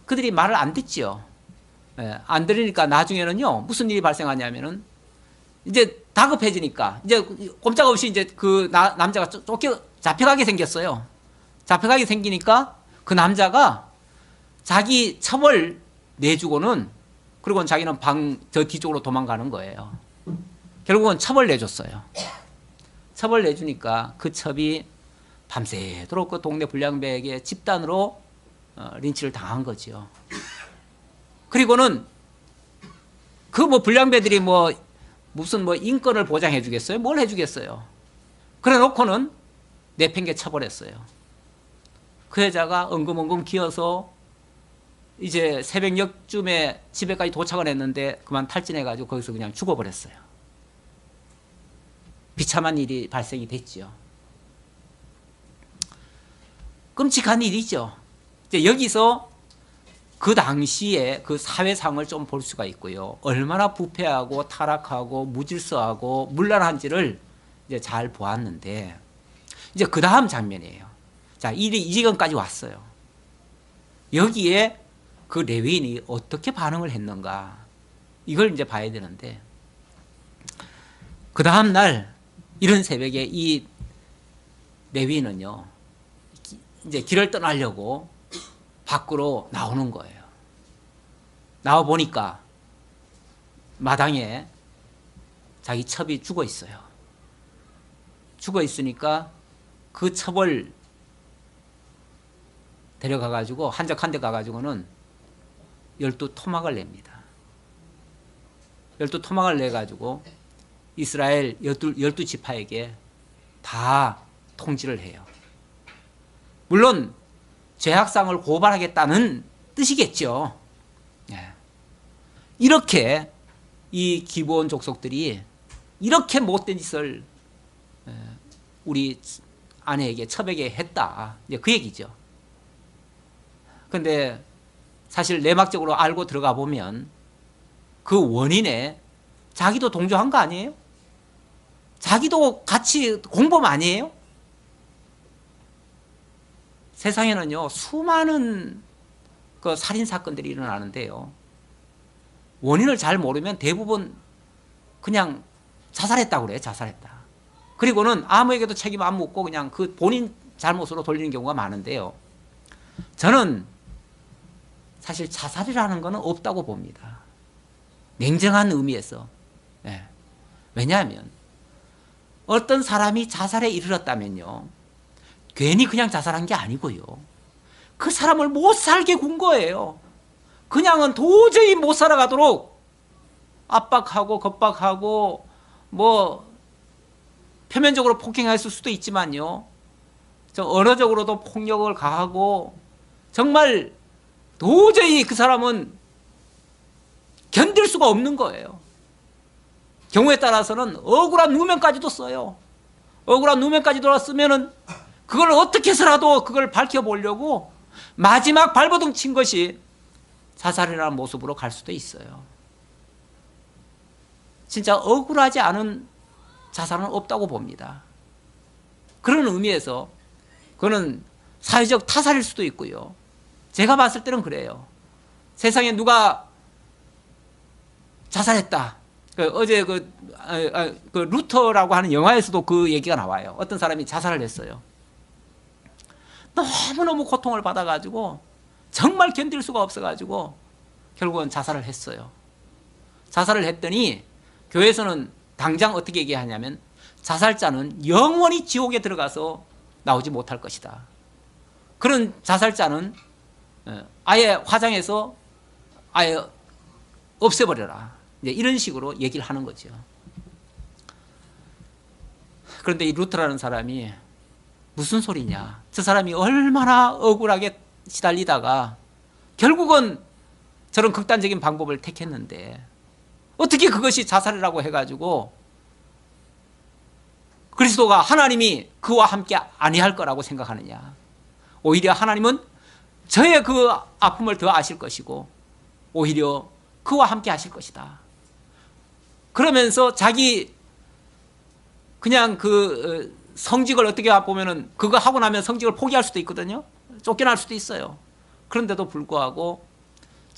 그들이 말을 안 듣지요. 예, 안 들으니까 나중에는요 무슨 일이 발생하냐면은 이제 다급해지니까 이제 꼼짝없이 이제 그 남자가 잡혀가게 생겼어요. 잡혀가게 생기니까 그 남자가 자기 첩을 내주고는 그리고 자기는 방 저 뒤쪽으로 도망가는 거예요. 결국은 첩을 내줬어요. 첩을 내주니까 그 첩이 밤새도록 그 동네 불량배에게 집단으로 린치를 당한 거죠. 그리고는 그 뭐 불량배들이 뭐 무슨 뭐 인권을 보장해 주겠어요? 뭘 해주겠어요? 그래 놓고는 내팽개 쳐버렸어요. 그 여자가 엉금엉금 기어서 이제 새벽녘쯤에 집에까지 도착을 했는데 그만 탈진해가지고 거기서 그냥 죽어버렸어요. 비참한 일이 발생이 됐죠. 끔찍한 일이죠. 이제 여기서 그 당시에 그 사회상을 좀 볼 수가 있고요. 얼마나 부패하고 타락하고 무질서하고 문란한지를 이제 잘 보았는데, 이제 그 다음 장면이에요. 자, 일이 이 지경까지 왔어요. 여기에 그 레위인이 어떻게 반응을 했는가, 이걸 이제 봐야 되는데, 그 다음 날 이른 새벽에 이 레위인은요, 이제 길을 떠나려고 밖으로 나오는 거예요. 나와 보니까 마당에 자기 첩이 죽어 있어요. 죽어 있으니까 그 첩을 데려가 가지고 한적한 데 가 가지고는 12토막을 냅니다. 12토막을 내 가지고 이스라엘 12지파에게 다 통지를 해요. 물론 죄악상을 고발하겠다는 뜻이겠죠. 이렇게 이 기브온 족속들이 이렇게 못된 짓을 우리 아내에게, 첩에게 했다, 이제 그 얘기죠. 근데 사실 내막적으로 알고 들어가 보면 그 원인에 자기도 동조한 거 아니에요? 자기도 같이 공범 아니에요? 세상에는요 수많은 그 살인 사건들이 일어나는데요, 원인을 잘 모르면 대부분 그냥 자살했다고 그래요. 자살했다. 그리고는 아무에게도 책임 안 묻고 그냥 그 본인 잘못으로 돌리는 경우가 많은데요, 저는 사실 자살이라는 것은 없다고 봅니다. 냉정한 의미에서. 왜냐하면 어떤 사람이 자살에 이르렀다면요, 괜히 그냥 자살한 게 아니고요, 그 사람을 못 살게 군 거예요. 그냥은 도저히 못 살아가도록 압박하고 겁박하고 뭐 표면적으로 폭행했을 수도 있지만요, 저 언어적으로도 폭력을 가하고 정말 도저히 그 사람은 견딜 수가 없는 거예요. 경우에 따라서는 억울한 누명까지도 써요. 억울한 누명까지도 쓰면은 그걸 어떻게 해서라도 그걸 밝혀보려고 마지막 발버둥 친 것이 자살이라는 모습으로 갈 수도 있어요. 진짜 억울하지 않은 자살은 없다고 봅니다. 그런 의미에서 그거는 사회적 타살일 수도 있고요. 제가 봤을 때는 그래요. 세상에 누가 자살했다. 어제 그 루터라고 하는 영화에서도 그 얘기가 나와요. 어떤 사람이 자살을 했어요. 너무너무 고통을 받아가지고 정말 견딜 수가 없어가지고 결국은 자살을 했어요. 자살을 했더니 교회에서는 당장 어떻게 얘기하냐면 자살자는 영원히 지옥에 들어가서 나오지 못할 것이다. 그런 자살자는 아예 화장해서 아예 없애버려라, 이제 이런 식으로 얘기를 하는 거죠. 그런데 이 루터라는 사람이 무슨 소리냐, 저 사람이 얼마나 억울하게 시달리다가 결국은 저런 극단적인 방법을 택했는데 어떻게 그것이 자살이라고 해가지고 그리스도가, 하나님이 그와 함께 아니할 거라고 생각하느냐. 오히려 하나님은 저의 그 아픔을 더 아실 것이고 오히려 그와 함께 하실 것이다. 그러면서 자기 그냥 그 성직을 어떻게 보면은 그거 하고 나면 성직을 포기할 수도 있거든요. 쫓겨날 수도 있어요. 그런데도 불구하고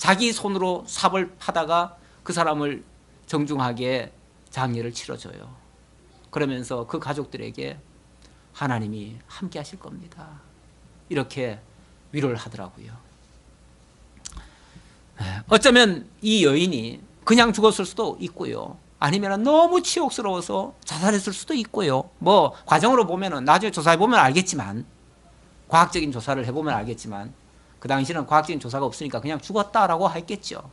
자기 손으로 삽을 파다가 그 사람을 정중하게 장례를 치러줘요. 그러면서 그 가족들에게 하나님이 함께 하실 겁니다. 이렇게 위로를 하더라고요. 어쩌면 이 여인이 그냥 죽었을 수도 있고요. 아니면 너무 치욕스러워서 자살했을 수도 있고요. 뭐 과정으로 보면은 나중에 조사해 보면 알겠지만, 과학적인 조사를 해보면 알겠지만, 그 당시는 과학적인 조사가 없으니까 그냥 죽었다라고 했겠죠.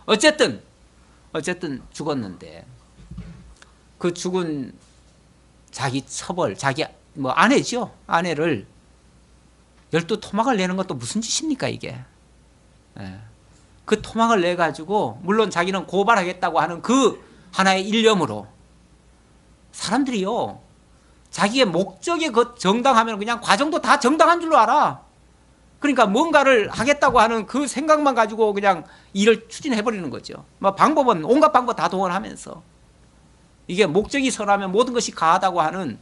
어쨌든 죽었는데 그 죽은 자기 처벌, 자기 뭐 아내죠. 아내를 12토막을 내는 것도 무슨 짓입니까 이게. 그 토막을 내 가지고 물론 자기는 고발하겠다고 하는 그 하나의 일념으로 사람들이요, 자기의 목적이 그 정당하면 그냥 과정도 다 정당한 줄로 알아. 그러니까 뭔가를 하겠다고 하는 그 생각만 가지고 그냥 일을 추진해버리는 거죠. 뭐 방법은 온갖 방법 다 동원하면서, 이게 목적이 선하면 모든 것이 가하다고 하는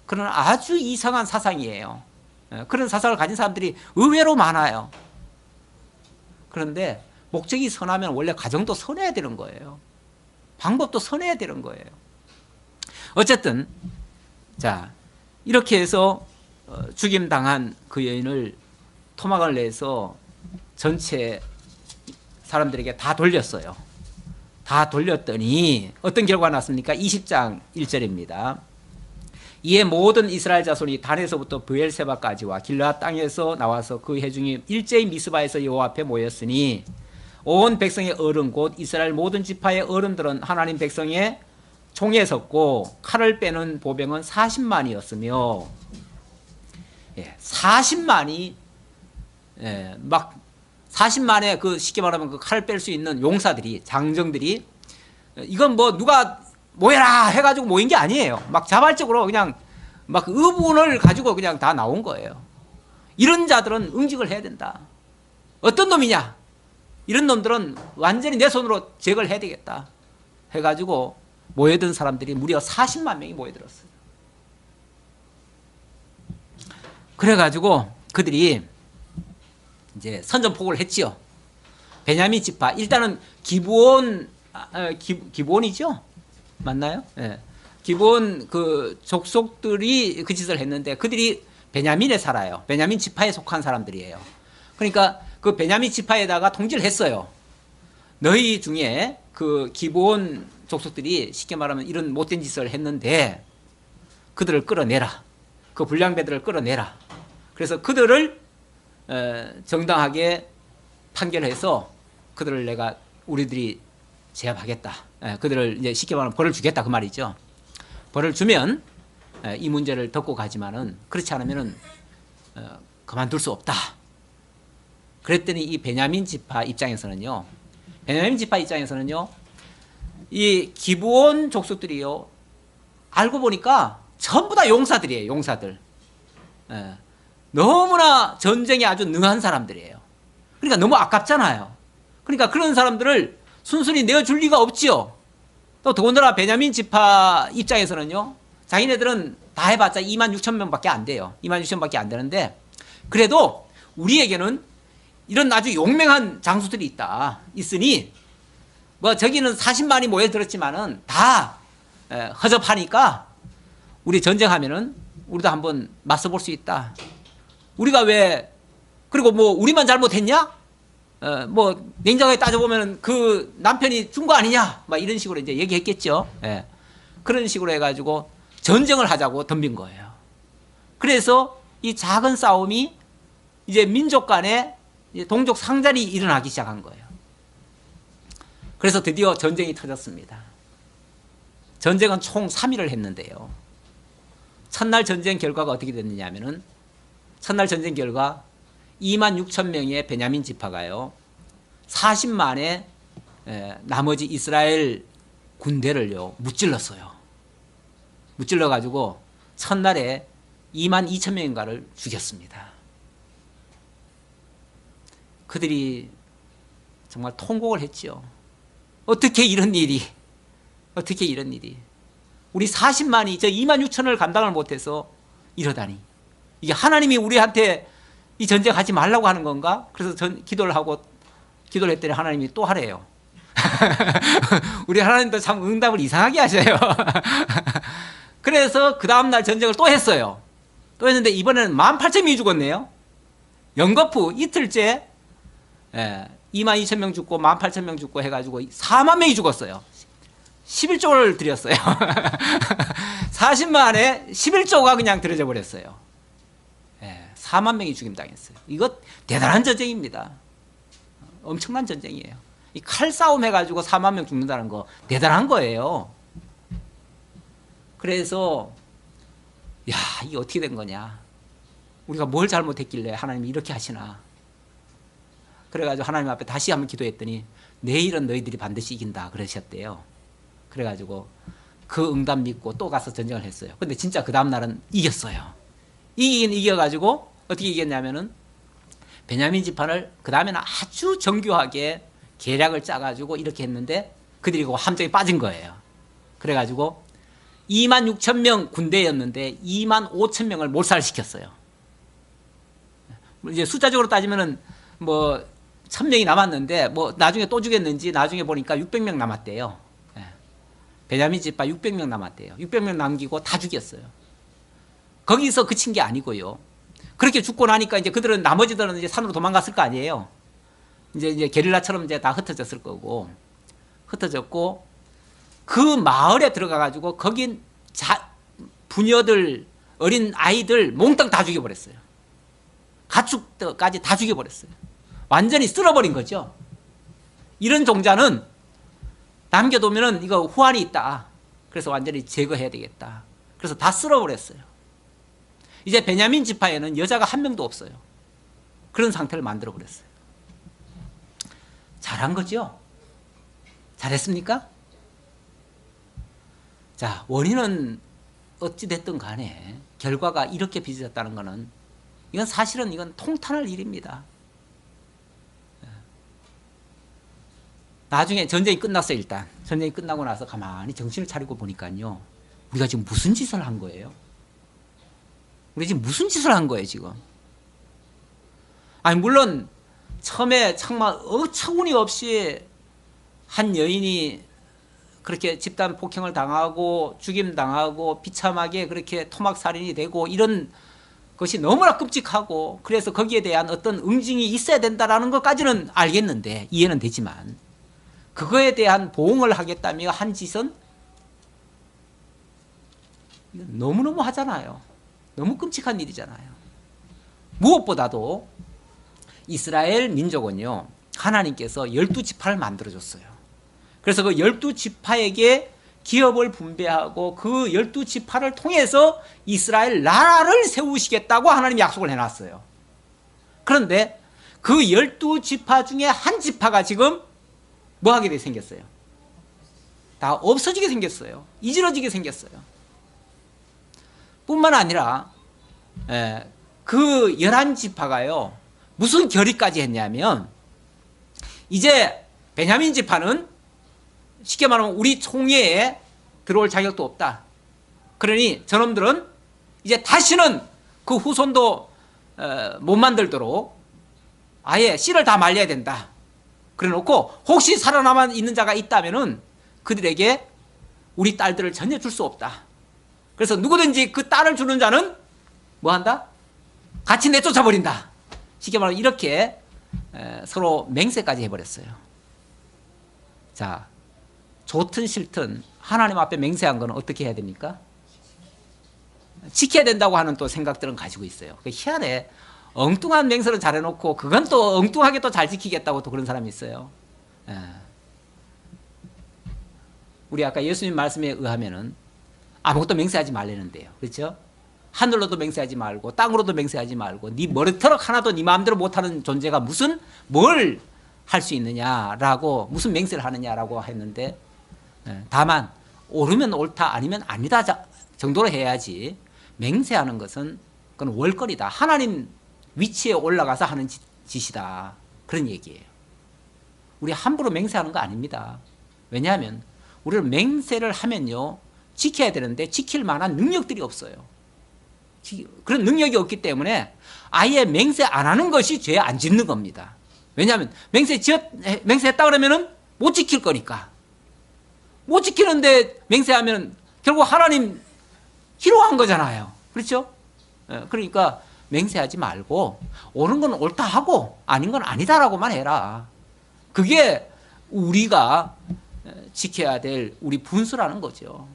그런 아주 이상한 사상이에요. 그런 사상을 가진 사람들이 의외로 많아요. 그런데 목적이 선하면 원래 과정도 선해야 되는 거예요. 방법도 선해야 되는 거예요. 어쨌든 자, 이렇게 해서 죽임당한 그 여인을 토막을 내서 전체 사람들에게 다 돌렸어요. 다 돌렸더니 어떤 결과가 났습니까? 20장 1절입니다. 이에 모든 이스라엘 자손이 단에서부터 브엘세바까지와 길르앗 땅에서 나와서 그 해중이 일제히 미스바에서 여호와 앞에 모였으니 온 백성의 어른 곧 이스라엘 모든 지파의 어른들은 하나님 백성의 총에 섰고 칼을 빼는 보병은 40만이었으며 40만이 막 40만의 그 쉽게 말하면 그 칼을 뺄 수 있는 용사들이, 장정들이, 이건 뭐 누가 모여라 해가지고 모인 게 아니에요. 막 자발적으로 그냥 막 의분을 가지고 그냥 다 나온 거예요. 이런 자들은 응직을 해야 된다. 어떤 놈이냐? 이런 놈들은 완전히 내 손으로 제거를 해야 되겠다 해가지고 모여든 사람들이 무려 40만 명이 모여들었어요. 그래가지고 그들이 이제 선전포고를 했지요. 베냐민 지파, 일단은 기브온이죠? 맞나요? 네. 기브온 그 족속들이 그 짓을 했는데 그들이 베냐민에 살아요. 베냐민 지파에 속한 사람들이에요. 그러니까 그 베냐민 지파에다가 통지를 했어요. 너희 중에 그 기브온 족속들이 쉽게 말하면 이런 못된 짓을 했는데 그들을 끌어내라. 그 불량배들을 끌어내라. 그래서 그들을 정당하게 판결해서 그들을 우리들이 제압하겠다. 그들을 이제 쉽게 말하면 벌을 주겠다 그 말이죠. 벌을 주면 이 문제를 덮고 가지만은 그렇지 않으면은 그만둘 수 없다. 그랬더니 이 베냐민 지파 입장에서는요, 이 기브온 족속들이요, 알고 보니까 전부 다 용사들이에요. 용사들. 너무나 전쟁에 아주 능한 사람들이에요. 그러니까 너무 아깝잖아요. 그러니까 그런 사람들을 순순히 내어줄 리가 없지요. 또 더군다나 베냐민 지파 입장에서는요, 자기네들은 다 해봤자 26,000명밖에 안 돼요. 26,000명밖에 안 되는데 그래도 우리에게는 이런 아주 용맹한 장수들이 있으니 뭐 저기는 40만이 모여들었지만은 다 허접하니까 우리 전쟁하면은 우리도 한번 맞서볼 수 있다. 우리가 왜, 그리고 뭐 우리만 잘못했냐? 뭐 냉정하게 따져보면 그 남편이 준 거 아니냐? 막 이런 식으로 이제 얘기했겠죠. 그런 식으로 해가지고 전쟁을 하자고 덤빈 거예요. 그래서 이 작은 싸움이 이제 민족 간에 동족 상잔이 일어나기 시작한 거예요. 그래서 드디어 전쟁이 터졌습니다. 전쟁은 총 3일을 했는데요. 첫날 전쟁 결과가 어떻게 됐느냐 하면은, 첫날 전쟁 결과 26,000명의 베냐민 지파가요, 40만의 나머지 이스라엘 군대를요 무찔렀어요. 무찔러가지고 첫날에 22,000명인가를 죽였습니다. 그들이 정말 통곡을 했죠. 어떻게 이런 일이 우리 40만이 저 26,000을 감당을 못해서 이러다니, 이게 하나님이 우리한테 이 전쟁하지 말라고 하는 건가? 그래서 기도를 하고 기도를 했더니 하나님이 또 하래요. 우리 하나님도 참 응답을 이상하게 하셔요. 그래서 그 다음날 전쟁을 또 했어요. 또 했는데 이번에는 18,000명이 죽었네요. 연거푸 이틀째 22,000명 죽고 18,000명 죽고 해가지고 4만 명이 죽었어요. 11조를 들였어요. 40만에 11조가 그냥 들여져 버렸어요. 4만 명이 죽임당했어요. 이거 대단한 전쟁입니다. 엄청난 전쟁이에요. 이 칼싸움 해가지고 4만 명 죽는다는 거 대단한 거예요. 그래서 야, 이게 어떻게 된 거냐. 우리가 뭘 잘못했길래 하나님이 이렇게 하시나. 그래가지고 하나님 앞에 다시 한번 기도했더니 내일은 너희들이 반드시 이긴다 그러셨대요. 그래가지고 그 응답 믿고 또 가서 전쟁을 했어요. 근데 진짜 그 다음날은 이겼어요. 이기긴 이겨가지고 어떻게 이겼냐면은 베냐민 지파를 그 다음에는 아주 정교하게 계략을 짜가지고 이렇게 했는데 그들이 그 함정에 빠진 거예요. 그래가지고 26,000명 군대였는데 25,000명을 몰살시켰어요. 이제 숫자적으로 따지면은 뭐 1,000명이 남았는데 뭐 나중에 또 죽였는지 나중에 보니까 600명 남았대요. 베냐민 지파 600명 남았대요. 600명 남기고 다 죽였어요. 거기서 그친 게 아니고요. 그렇게 죽고 나니까 이제 그들은 나머지들은 이제 산으로 도망갔을 거 아니에요. 이제 게릴라처럼 이제 다 흩어졌을 거고 흩어졌고 그 마을에 들어가가지고 거긴 부녀들 어린 아이들 몽땅 다 죽여버렸어요. 가축까지 다 죽여버렸어요. 완전히 쓸어버린 거죠. 이런 종자는 남겨두면은 이거 후환이 있다. 그래서 완전히 제거해야 되겠다. 그래서 다 쓸어버렸어요. 이제 베냐민 지파에는 여자가 한 명도 없어요. 그런 상태를 만들어버렸어요. 잘한 거죠? 잘했습니까? 자, 원인은 어찌됐든 간에 결과가 이렇게 빚어졌다는 것은 이건 사실은 이건 통탄할 일입니다. 나중에 전쟁이 끝났어요. 일단 전쟁이 끝나고 나서 가만히 정신을 차리고 보니까요, 우리가 지금 무슨 짓을 한 거예요? 우리 지금 무슨 짓을 한 거예요 지금? 아니 물론 처음에 정말 어처구니 없이 한 여인이 그렇게 집단 폭행을 당하고 죽임 당하고 비참하게 그렇게 토막살인이 되고 이런 것이 너무나 끔찍하고, 그래서 거기에 대한 어떤 응징이 있어야 된다라는 것까지는 알겠는데 이해는 되지만, 그거에 대한 보응을 하겠다며 한 짓은 너무너무 하잖아요. 너무 끔찍한 일이잖아요. 무엇보다도 이스라엘 민족은요, 하나님께서 12지파를 만들어줬어요. 그래서 그 12지파에게 기업을 분배하고 그 12지파를 통해서 이스라엘 나라를 세우시겠다고 하나님이 약속을 해놨어요. 그런데 그 12지파 중에 한 지파가 지금 뭐 하게 생겼어요? 다 없어지게 생겼어요. 이지러지게 생겼어요. 뿐만 아니라 그 11지파가요 무슨 결의까지 했냐면, 이제 베냐민 지파는 쉽게 말하면 우리 총회에 들어올 자격도 없다. 그러니 저놈들은 이제 다시는 그 후손도 못 만들도록 아예 씨를 다 말려야 된다. 그래 놓고 혹시 살아남아 있는 자가 있다면은 그들에게 우리 딸들을 전혀 줄 수 없다. 그래서 누구든지 그 딸을 주는 자는 뭐 한다? 같이 내쫓아 버린다. 쉽게 말하면 이렇게 서로 맹세까지 해버렸어요. 자, 좋든 싫든 하나님 앞에 맹세한 건 어떻게 해야 됩니까? 지켜야 된다고 하는 또 생각들은 가지고 있어요. 희한해. 엉뚱한 맹세를 잘 해놓고 그건 또 엉뚱하게 또 잘 지키겠다고 또 그런 사람이 있어요. 우리 아까 예수님 말씀에 의하면은 아무것도 맹세하지 말라는데요. 그렇죠? 하늘로도 맹세하지 말고 땅으로도 맹세하지 말고 네 머리털럭 하나도 네 마음대로 못하는 존재가 무슨 뭘 할 수 있느냐라고, 무슨 맹세를 하느냐라고 했는데, 다만 옳으면 옳다 아니면 아니다 정도로 해야지, 맹세하는 것은 그건 월거리다. 하나님 위치에 올라가서 하는 짓이다. 그런 얘기예요. 우리 함부로 맹세하는 거 아닙니다. 왜냐하면 우리는 맹세를 하면요 지켜야 되는데 지킬 만한 능력들이 없어요. 그런 능력이 없기 때문에 아예 맹세 안 하는 것이 죄 안 짓는 겁니다. 왜냐하면 맹세했다 그러면은 못 지킬 거니까. 못 지키는데 맹세하면 결국 하나님 희롱한 거잖아요. 그렇죠? 그러니까 맹세하지 말고 옳은 건 옳다 하고 아닌 건 아니다라고만 해라. 그게 우리가 지켜야 될 우리 분수라는 거죠.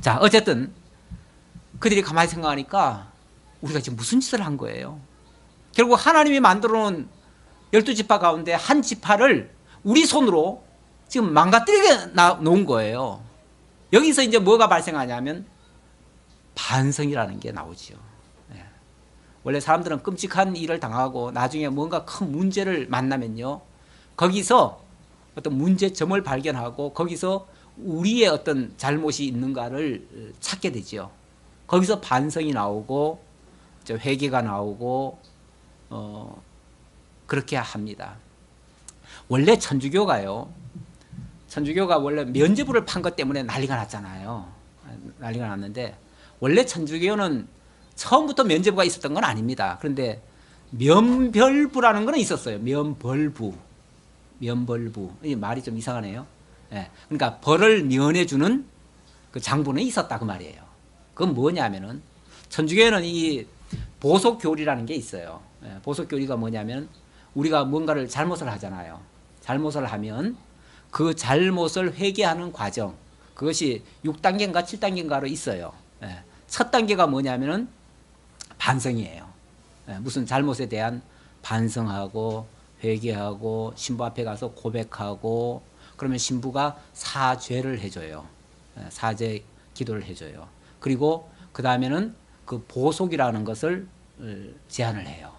자, 어쨌든 그들이 가만히 생각하니까 우리가 지금 무슨 짓을 한 거예요? 결국 하나님이 만들어 놓은 12지파 가운데 한 지파를 우리 손으로 지금 망가뜨리게 놓은 거예요. 여기서 이제 뭐가 발생하냐면 반성이라는 게 나오죠. 원래 사람들은 끔찍한 일을 당하고 나중에 뭔가 큰 문제를 만나면요, 거기서 어떤 문제점을 발견하고 거기서 우리의 어떤 잘못이 있는가를 찾게 되죠. 거기서 반성이 나오고 회개가 나오고 그렇게 합니다. 원래 천주교가 원래 면죄부를 판 것 때문에 난리가 났잖아요. 난리가 났는데 원래 천주교는 처음부터 면죄부가 있었던 건 아닙니다. 그런데 면벌부라는 건 있었어요. 면벌부. 이 말이 좀 이상하네요. 그러니까 벌을 면해주는 그 장부는 있었다 그 말이에요. 그건 뭐냐면은 천주교에는 이 보속교리라는 게 있어요. 보속교리가 뭐냐면 우리가 뭔가를 잘못을 하잖아요. 잘못을 하면 그 잘못을 회개하는 과정, 그것이 6단계인가 7단계인가로 있어요. 첫 단계가 뭐냐면은 반성이에요. 무슨 잘못에 대한 반성하고 회개하고 신부 앞에 가서 고백하고 그러면 신부가 사죄를 해줘요. 사죄 기도를 해줘요. 그리고 그 다음에는 그 보속이라는 것을 제안을 해요.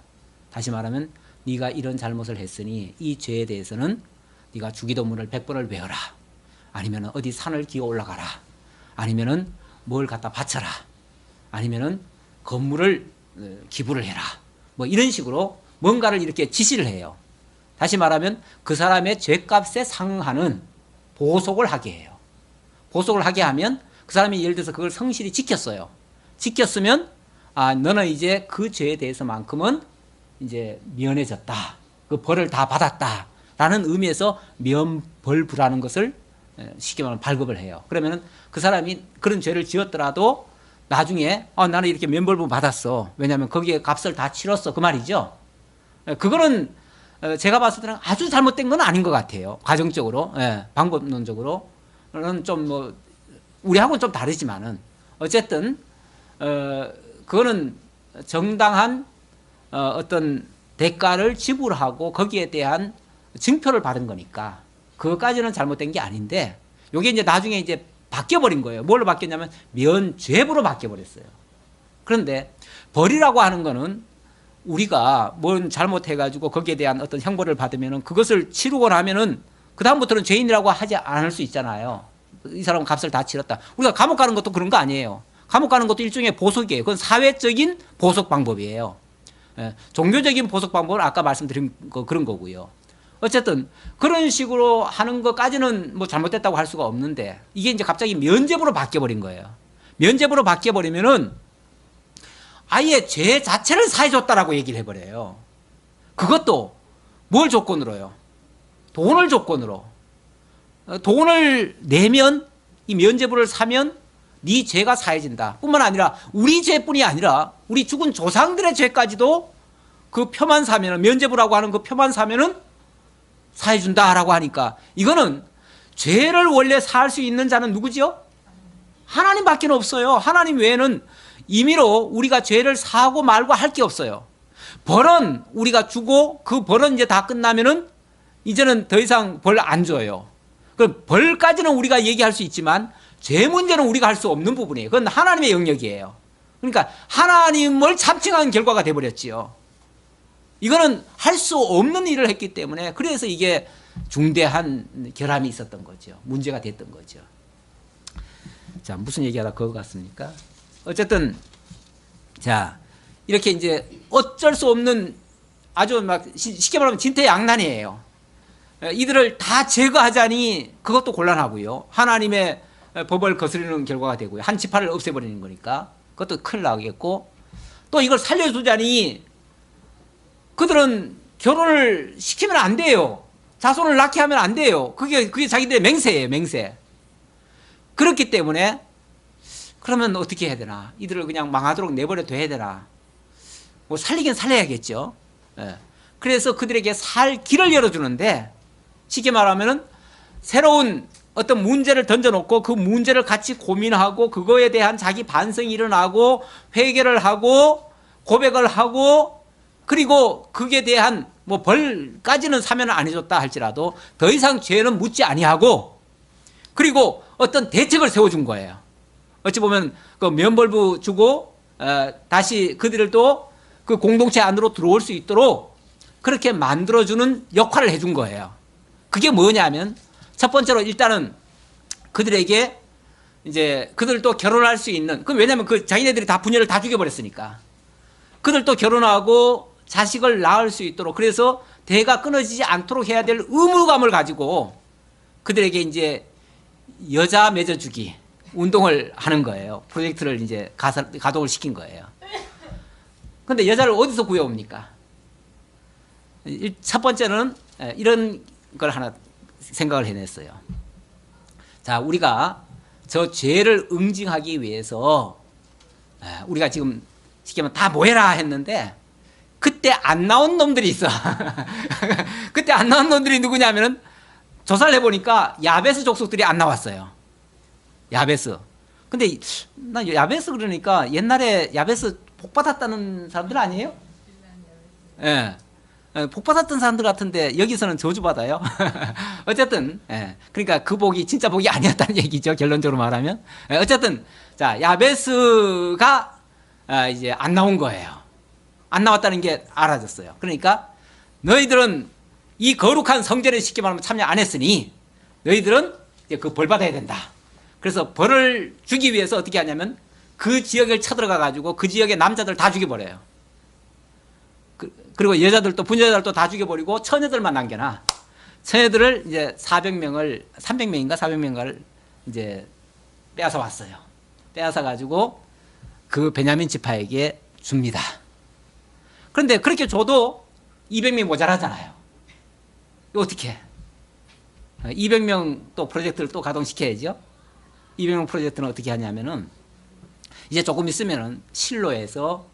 다시 말하면 네가 이런 잘못을 했으니 이 죄에 대해서는 네가 주기도문을 100번을 외워라. 아니면 어디 산을 기어 올라가라. 아니면은 뭘 갖다 바쳐라. 아니면은 건물을 기부를 해라. 뭐 이런 식으로 뭔가를 이렇게 지시를 해요. 다시 말하면 그 사람의 죄값에 상응하는 보속을 하게 해요. 보속을 하게 하면 그 사람이 예를 들어서 그걸 성실히 지켰어요. 지켰으면 너는 이제 그 죄에 대해서만큼은 이제 면해졌다. 그 벌을 다 받았다. 라는 의미에서 면벌부라는 것을 쉽게 말하면 발급을 해요. 그러면 그 사람이 그런 죄를 지었더라도 나중에 나는 이렇게 면벌부 받았어. 왜냐하면 거기에 값을 다 치렀어. 그 말이죠. 그거는 제가 봤을 때는 아주 잘못된 건 아닌 것 같아요. 과정적으로, 방법론적으로는 좀 뭐 우리하고는 좀 다르지만은 어쨌든 그거는 정당한 어떤 대가를 지불하고 거기에 대한 증표를 받은 거니까 그것까지는 잘못된 게 아닌데 이게 이제 나중에 이제 바뀌어버린 거예요. 뭘로 바뀌었냐면 면죄부로 바뀌어버렸어요. 그런데 벌이라고 하는 거는 우리가 뭔 잘못해가지고 거기에 대한 어떤 형벌을 받으면은 그것을 치르고 나면은 그다음부터는 죄인이라고 하지 않을 수 있잖아요. 이 사람은 값을 다 치렀다. 우리가 감옥 가는 것도 그런 거 아니에요. 감옥 가는 것도 일종의 보석이에요. 그건 사회적인 보석 방법이에요. 종교적인 보석 방법은 아까 말씀드린 거 그런 거고요. 어쨌든 그런 식으로 하는 것까지는 뭐 잘못됐다고 할 수가 없는데 이게 이제 갑자기 면죄부로 바뀌어버린 거예요. 면죄부로 바뀌어버리면은 아예 죄 자체를 사해줬다라고 얘기를 해버려요. 그것도 뭘 조건으로요? 돈을 조건으로. 돈을 내면 이 면죄부를 사면 네 죄가 사해진다. 뿐만 아니라 우리 죄뿐이 아니라 우리 죽은 조상들의 죄까지도 그 표만 사면은 면죄부라고 하는 그 표만 사면은 사해준다라고 하니까 이거는 죄를 원래 사할 수 있는 자는 누구지요? 하나님밖에 없어요. 하나님 외에는 임의로 우리가 죄를 사하고 말고 할 게 없어요. 벌은 우리가 주고 그 벌은 이제 다 끝나면은 이제는 더 이상 벌 안 줘요. 그 벌까지는 우리가 얘기할 수 있지만 죄 문제는 우리가 할 수 없는 부분이에요. 그건 하나님의 영역이에요. 그러니까 하나님을 참칭한 결과가 돼버렸지요. 이거는 할 수 없는 일을 했기 때문에 그래서 이게 중대한 결함이 있었던 거죠. 문제가 됐던 거죠. 자, 무슨 얘기하다 그거 같습니까? 어쨌든 자 이렇게 이제 어쩔 수 없는 아주 막 쉽게 말하면 진퇴양난이에요. 이들을 다 제거하자니 그것도 곤란하고요. 하나님의 법을 거스르는 결과가 되고요. 한 지파를 없애버리는 거니까 그것도 큰일 나겠고 또 이걸 살려두자니 그들은 결혼을 시키면 안 돼요. 자손을 낳게 하면 안 돼요. 그게 자기들의 맹세예요, 맹세. 그렇기 때문에 그러면 어떻게 해야 되나? 이들을 그냥 망하도록 내버려 둬야 되나? 뭐 살리긴 살려야겠죠. 예. 그래서 그들에게 살 길을 열어주는데, 쉽게 말하면은 새로운 어떤 문제를 던져놓고 그 문제를 같이 고민하고 그거에 대한 자기 반성이 일어나고 회개를 하고 고백을 하고, 그리고 그게 대한 뭐 벌까지는 사면을 안 해줬다 할지라도 더 이상 죄는 묻지 아니하고, 그리고 어떤 대책을 세워준 거예요. 어찌 보면 그 면벌부 주고 다시 그들도 그 공동체 안으로 들어올 수 있도록 그렇게 만들어주는 역할을 해준 거예요. 그게 뭐냐면, 첫 번째로 일단은 그들에게 이제 그들도 결혼할 수 있는, 왜냐면 그 자기네들이 다 부녀를 다 죽여버렸으니까 그들도 결혼하고 자식을 낳을 수 있도록, 그래서 대가 끊어지지 않도록 해야 될 의무감을 가지고 그들에게 이제 여자 맺어주기 운동을 하는 거예요. 프로젝트를 이제 가동을 시킨 거예요. 근데 여자를 어디서 구해옵니까? 첫 번째는 이런 걸 하나 생각을 해냈어요. 자, 우리가 저 죄를 응징하기 위해서 우리가 지금 쉽게 말하면 다 모여라 했는데, 그때 안 나온 놈들이 있어. 그때 안 나온 놈들이 누구냐면은, 조사를 해보니까 야베스 족속들이 안 나왔어요. 야베스. 근데 나 야베스 그러니까 옛날에 야베스 복 받았다는 사람들 아니에요? 예. 복 받았던 사람들 같은데 여기서는 저주받아요. 어쨌든, 그러니까 그 복이 진짜 복이 아니었다는 얘기죠. 결론적으로 말하면. 어쨌든, 자, 야베스가 이제 안 나온 거예요. 안 나왔다는 게 알아졌어요. 그러니까 너희들은 이 거룩한 성전에 쉽게 말하면 참여 안 했으니 너희들은 이제 그 벌 받아야 된다. 그래서 벌을 주기 위해서 어떻게 하냐면 그 지역을 쳐들어가 가지고 그 지역의 남자들 다 죽여버려요. 그리고 여자들도 부녀자들도 다 죽여버리고 처녀들만 남겨놔. 처녀들을 이제 300명인가 400명가를 이제 빼앗아 왔어요. 빼앗아 가지고 그 베냐민 지파에게 줍니다. 그런데 그렇게 줘도 200명이 모자라잖아요. 이거 어떻게 해? 200명 또 프로젝트를 또 가동시켜야죠. 200명 프로젝트는 어떻게 하냐면은 이제 조금 있으면은 실로에서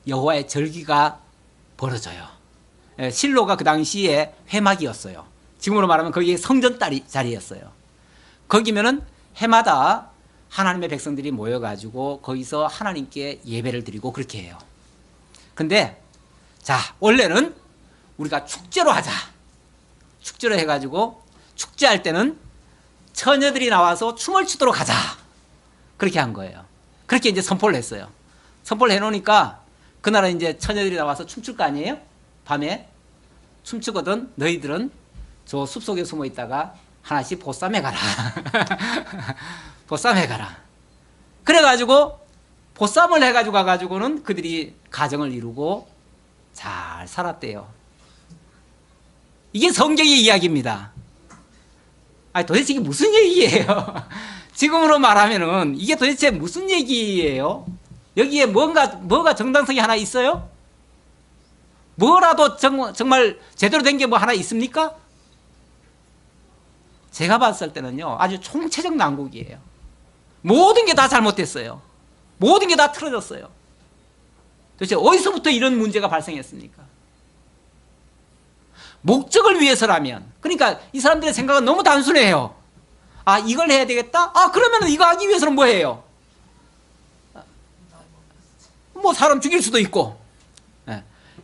여호와의 절기가 벌어져요. 실로가 그 당시에 회막이었어요. 지금으로 말하면 거기 성전 자리였어요. 거기면은 해마다 하나님의 백성들이 모여가지고 거기서 하나님께 예배를 드리고 그렇게 해요. 근데 자, 원래는 우리가 축제로 하자. 축제로 해가지고 축제할 때는 처녀들이 나와서 춤을 추도록 하자. 그렇게 한 거예요. 그렇게 이제 선포를 했어요. 선포를 해놓으니까 그날은 이제 처녀들이 나와서 춤출 거 아니에요? 밤에 춤추거든. 너희들은 저 숲속에 숨어 있다가 하나씩 보쌈해 가라. 보쌈해 가라. 그래가지고 보쌈을 해가지고 가가지고는 그들이 가정을 이루고 잘 살았대요. 이게 성경의 이야기입니다. 아니 도대체 이게 무슨 얘기예요? 지금으로 말하면은 이게 도대체 무슨 얘기예요? 여기에 뭐가 정당성이 하나 있어요? 뭐라도 정말 제대로 된 게 뭐 하나 있습니까? 제가 봤을 때는요, 아주 총체적 난국이에요. 모든 게 다 잘못됐어요. 모든 게 다 틀어졌어요. 도대체 어디서부터 이런 문제가 발생했습니까? 목적을 위해서라면, 그러니까 이 사람들의 생각은 너무 단순해요. 아, 이걸 해야 되겠다? 아, 그러면 이거 하기 위해서는 뭐 해요? 뭐 사람 죽일 수도 있고,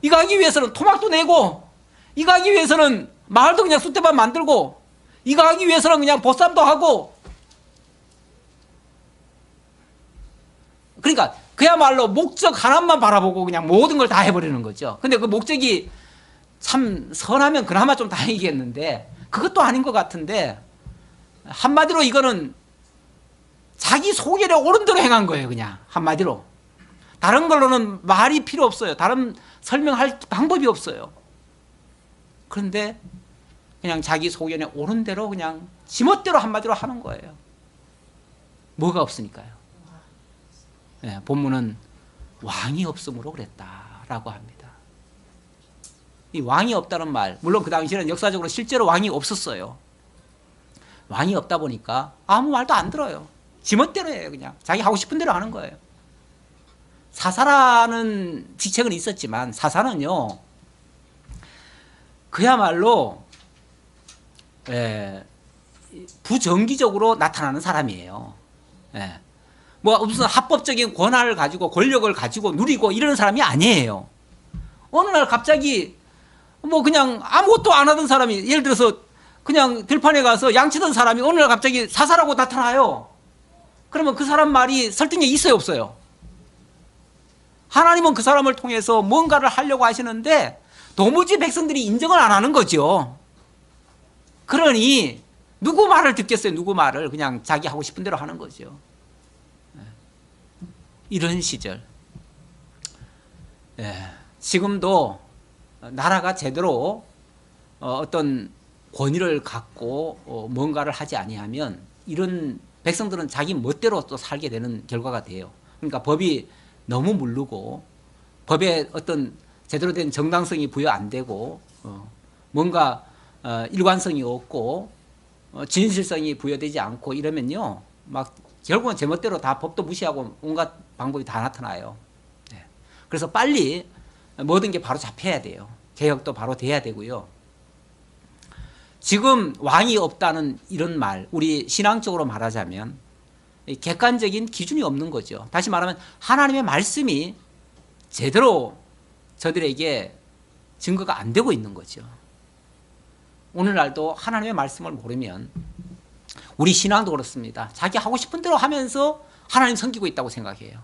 이거 하기 위해서는 토막도 내고, 이거 하기 위해서는 마을도 그냥 쑥대밭 만들고, 이거 하기 위해서는 그냥 보쌈도 하고. 그러니까 그야말로 목적 하나만 바라보고 그냥 모든 걸 다 해버리는 거죠. 근데 그 목적이 참 선하면 그나마 좀 다행이겠는데 그것도 아닌 것 같은데, 한마디로 이거는 자기 소견에 옳은 대로 행한 거예요. 그냥 한마디로. 다른 걸로는 말이 필요 없어요. 다른 설명할 방법이 없어요. 그런데 그냥 자기 소견에 옳은 대로 그냥 지멋대로 한마디로 하는 거예요. 뭐가 없으니까요. 본문은 왕이 없음으로 그랬다라고 합니다. 이 왕이 없다는 말, 물론 그 당시에는 역사적으로 실제로 왕이 없었어요. 왕이 없다 보니까 아무 말도 안 들어요. 지멋대로 해요. 그냥 자기 하고 싶은 대로 하는 거예요. 사사라는 직책은 있었지만 사사는요 그야말로 부정기적으로 나타나는 사람이에요. 뭐 무슨 합법적인 권한을 가지고 권력을 가지고 누리고 이러는 사람이 아니에요. 어느 날 갑자기 뭐 그냥 아무것도 안 하던 사람이, 예를 들어서 그냥 들판에 가서 양치던 사람이 어느 날 갑자기 사사라고 나타나요. 그러면 그 사람 말이 설득력이 있어요, 없어요? 하나님은 그 사람을 통해서 뭔가를 하려고 하시는데 도무지 백성들이 인정을 안 하는 거죠. 그러니 누구 말을 듣겠어요? 누구 말을. 그냥 자기 하고 싶은 대로 하는 거죠. 이런 시절. 지금도 나라가 제대로 어떤 권위를 갖고 뭔가를 하지 아니하면 이런 백성들은 자기 멋대로 또 살게 되는 결과가 돼요. 그러니까 법이 너무 무르고 법에 어떤 제대로 된 정당성이 부여 안 되고 뭔가 일관성이 없고 진실성이 부여되지 않고 이러면요 막 결국은 제멋대로 다 법도 무시하고 온갖 방법이 다 나타나요. 그래서 빨리 모든 게 바로 잡혀야 돼요. 개혁도 바로 돼야 되고요. 지금 왕이 없다는 이런 말, 우리 신앙적으로 말하자면 객관적인 기준이 없는 거죠. 다시 말하면 하나님의 말씀이 제대로 저들에게 증거가 안 되고 있는 거죠. 오늘날도 하나님의 말씀을 모르면 우리 신앙도 그렇습니다. 자기 하고 싶은 대로 하면서 하나님 섬기고 있다고 생각해요.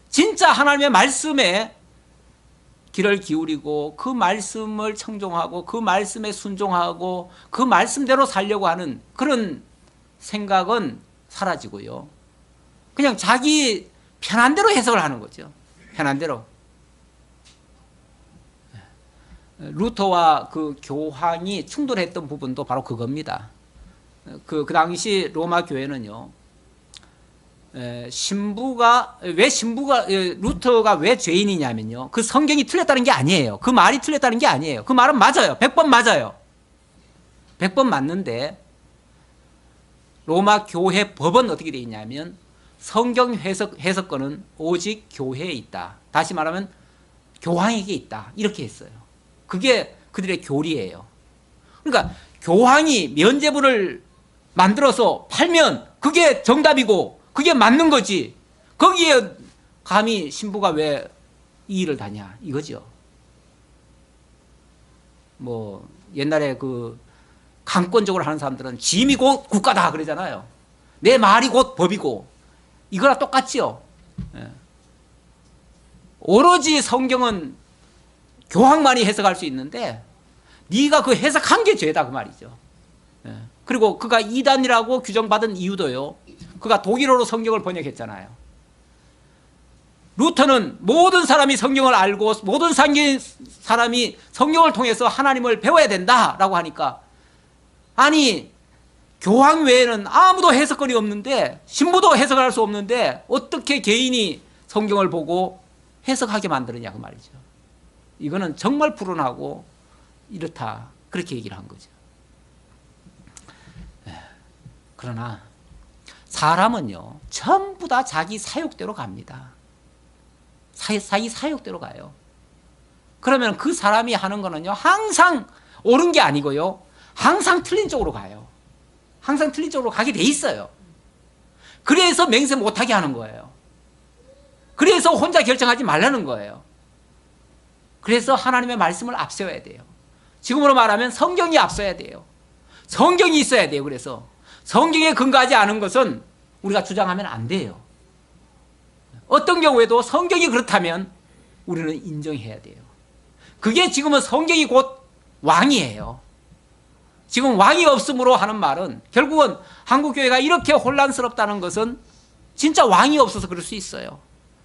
진짜 하나님의 말씀에 귀를 기울이고 그 말씀을 청종하고 그 말씀에 순종하고 그 말씀대로 살려고 하는 그런 생각은 사라지고요. 그냥 자기 편한 대로 해석을 하는 거죠. 편한 대로. 루터와 그 교황이 충돌했던 부분도 바로 그겁니다. 그 당시 로마 교회는요, 신부가 루터가 왜 죄인이냐면요, 그 성경이 틀렸다는 게 아니에요. 그 말이 틀렸다는 게 아니에요. 그 말은 맞아요. 100번 맞아요. 100번 맞는데 로마 교회 법은 어떻게 되어 있냐면 성경 해석권은 오직 교회에 있다. 다시 말하면 교황에게 있다. 이렇게 했어요. 그게 그들의 교리예요. 그러니까 교황이 면죄부를 만들어서 팔면 그게 정답이고 그게 맞는 거지. 거기에 감히 신부가 왜 이 일을 다냐 이거죠. 뭐 옛날에 그 강권적으로 하는 사람들은 짐이 곧 국가다 그러잖아요. 내 말이 곧 법이고 이거랑 똑같지요. 오로지 성경은 교황만이 해석할 수 있는데 네가 그 해석한 게 죄다 그 말이죠. 그리고 그가 이단이라고 규정받은 이유도요, 그가 독일어로 성경을 번역했잖아요. 루터는 모든 사람이 성경을 알고 모든 사람이 성경을 통해서 하나님을 배워야 된다라고 하니까, 아니 교황 외에는 아무도 해석권이 없는데, 신부도 해석할 수 없는데 어떻게 개인이 성경을 보고 해석하게 만드느냐 그 말이죠. 이거는 정말 불운하고 이렇다, 그렇게 얘기를 한 거죠. 그러나 사람은요 전부 다 자기 사욕대로 갑니다. 자기 사욕대로 가요. 그러면 그 사람이 하는 거는요 항상 옳은 게 아니고요 항상 틀린 쪽으로 가요. 항상 틀린 쪽으로 가게 돼 있어요. 그래서 맹세 못하게 하는 거예요. 그래서 혼자 결정하지 말라는 거예요. 그래서 하나님의 말씀을 앞세워야 돼요. 지금으로 말하면 성경이 앞서야 돼요. 성경이 있어야 돼요. 그래서 성경에 근거하지 않은 것은 우리가 주장하면 안 돼요. 어떤 경우에도 성경이 그렇다면 우리는 인정해야 돼요. 그게 지금은 성경이 곧 왕이에요. 지금 왕이 없음으로 하는 말은 결국은 한국교회가 이렇게 혼란스럽다는 것은 진짜 왕이 없어서 그럴 수 있어요.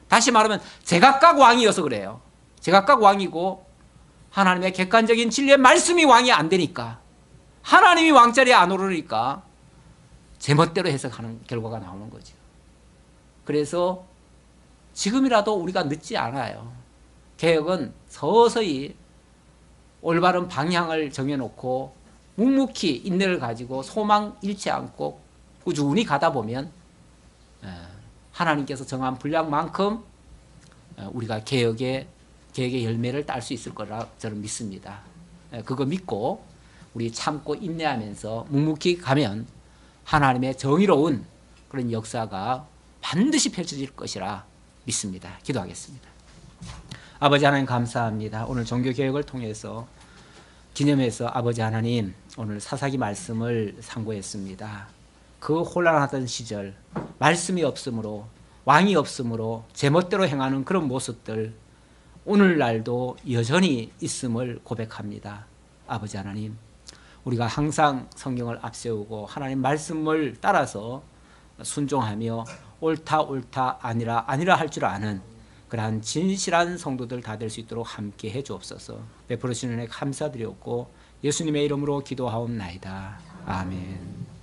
다시 말하면 제각각 왕이어서 그래요. 제각각 왕이고 하나님의 객관적인 진리의 말씀이 왕이 안 되니까, 하나님이 왕자리에 안 오르니까 제멋대로 해석하는 결과가 나오는 거죠. 그래서 지금이라도 우리가 늦지 않아요. 개혁은 서서히 올바른 방향을 정해놓고 묵묵히 인내를 가지고 소망 잃지 않고 꾸준히 가다 보면 하나님께서 정한 분량만큼 우리가 개혁의 열매를 딸 수 있을 거라 저는 믿습니다. 그거 믿고 우리 참고 인내하면서 묵묵히 가면 하나님의 정의로운 그런 역사가 반드시 펼쳐질 것이라 믿습니다. 기도하겠습니다. 아버지 하나님 감사합니다. 오늘 종교개혁을 통해서 기념해서 아버지 하나님 오늘 사사기 말씀을 상고했습니다. 그 혼란하던 시절 말씀이 없으므로 왕이 없으므로 제멋대로 행하는 그런 모습들 오늘날도 여전히 있음을 고백합니다. 아버지 하나님 우리가 항상 성경을 앞세우고 하나님 말씀을 따라서 순종하며 옳다 아니라 할 줄 아는 그러한 진실한 성도들 다 될 수 있도록 함께 해 주옵소서. 베풀어 주시는 은혜 감사드렸고 예수님의 이름으로 기도하옵나이다. 아멘.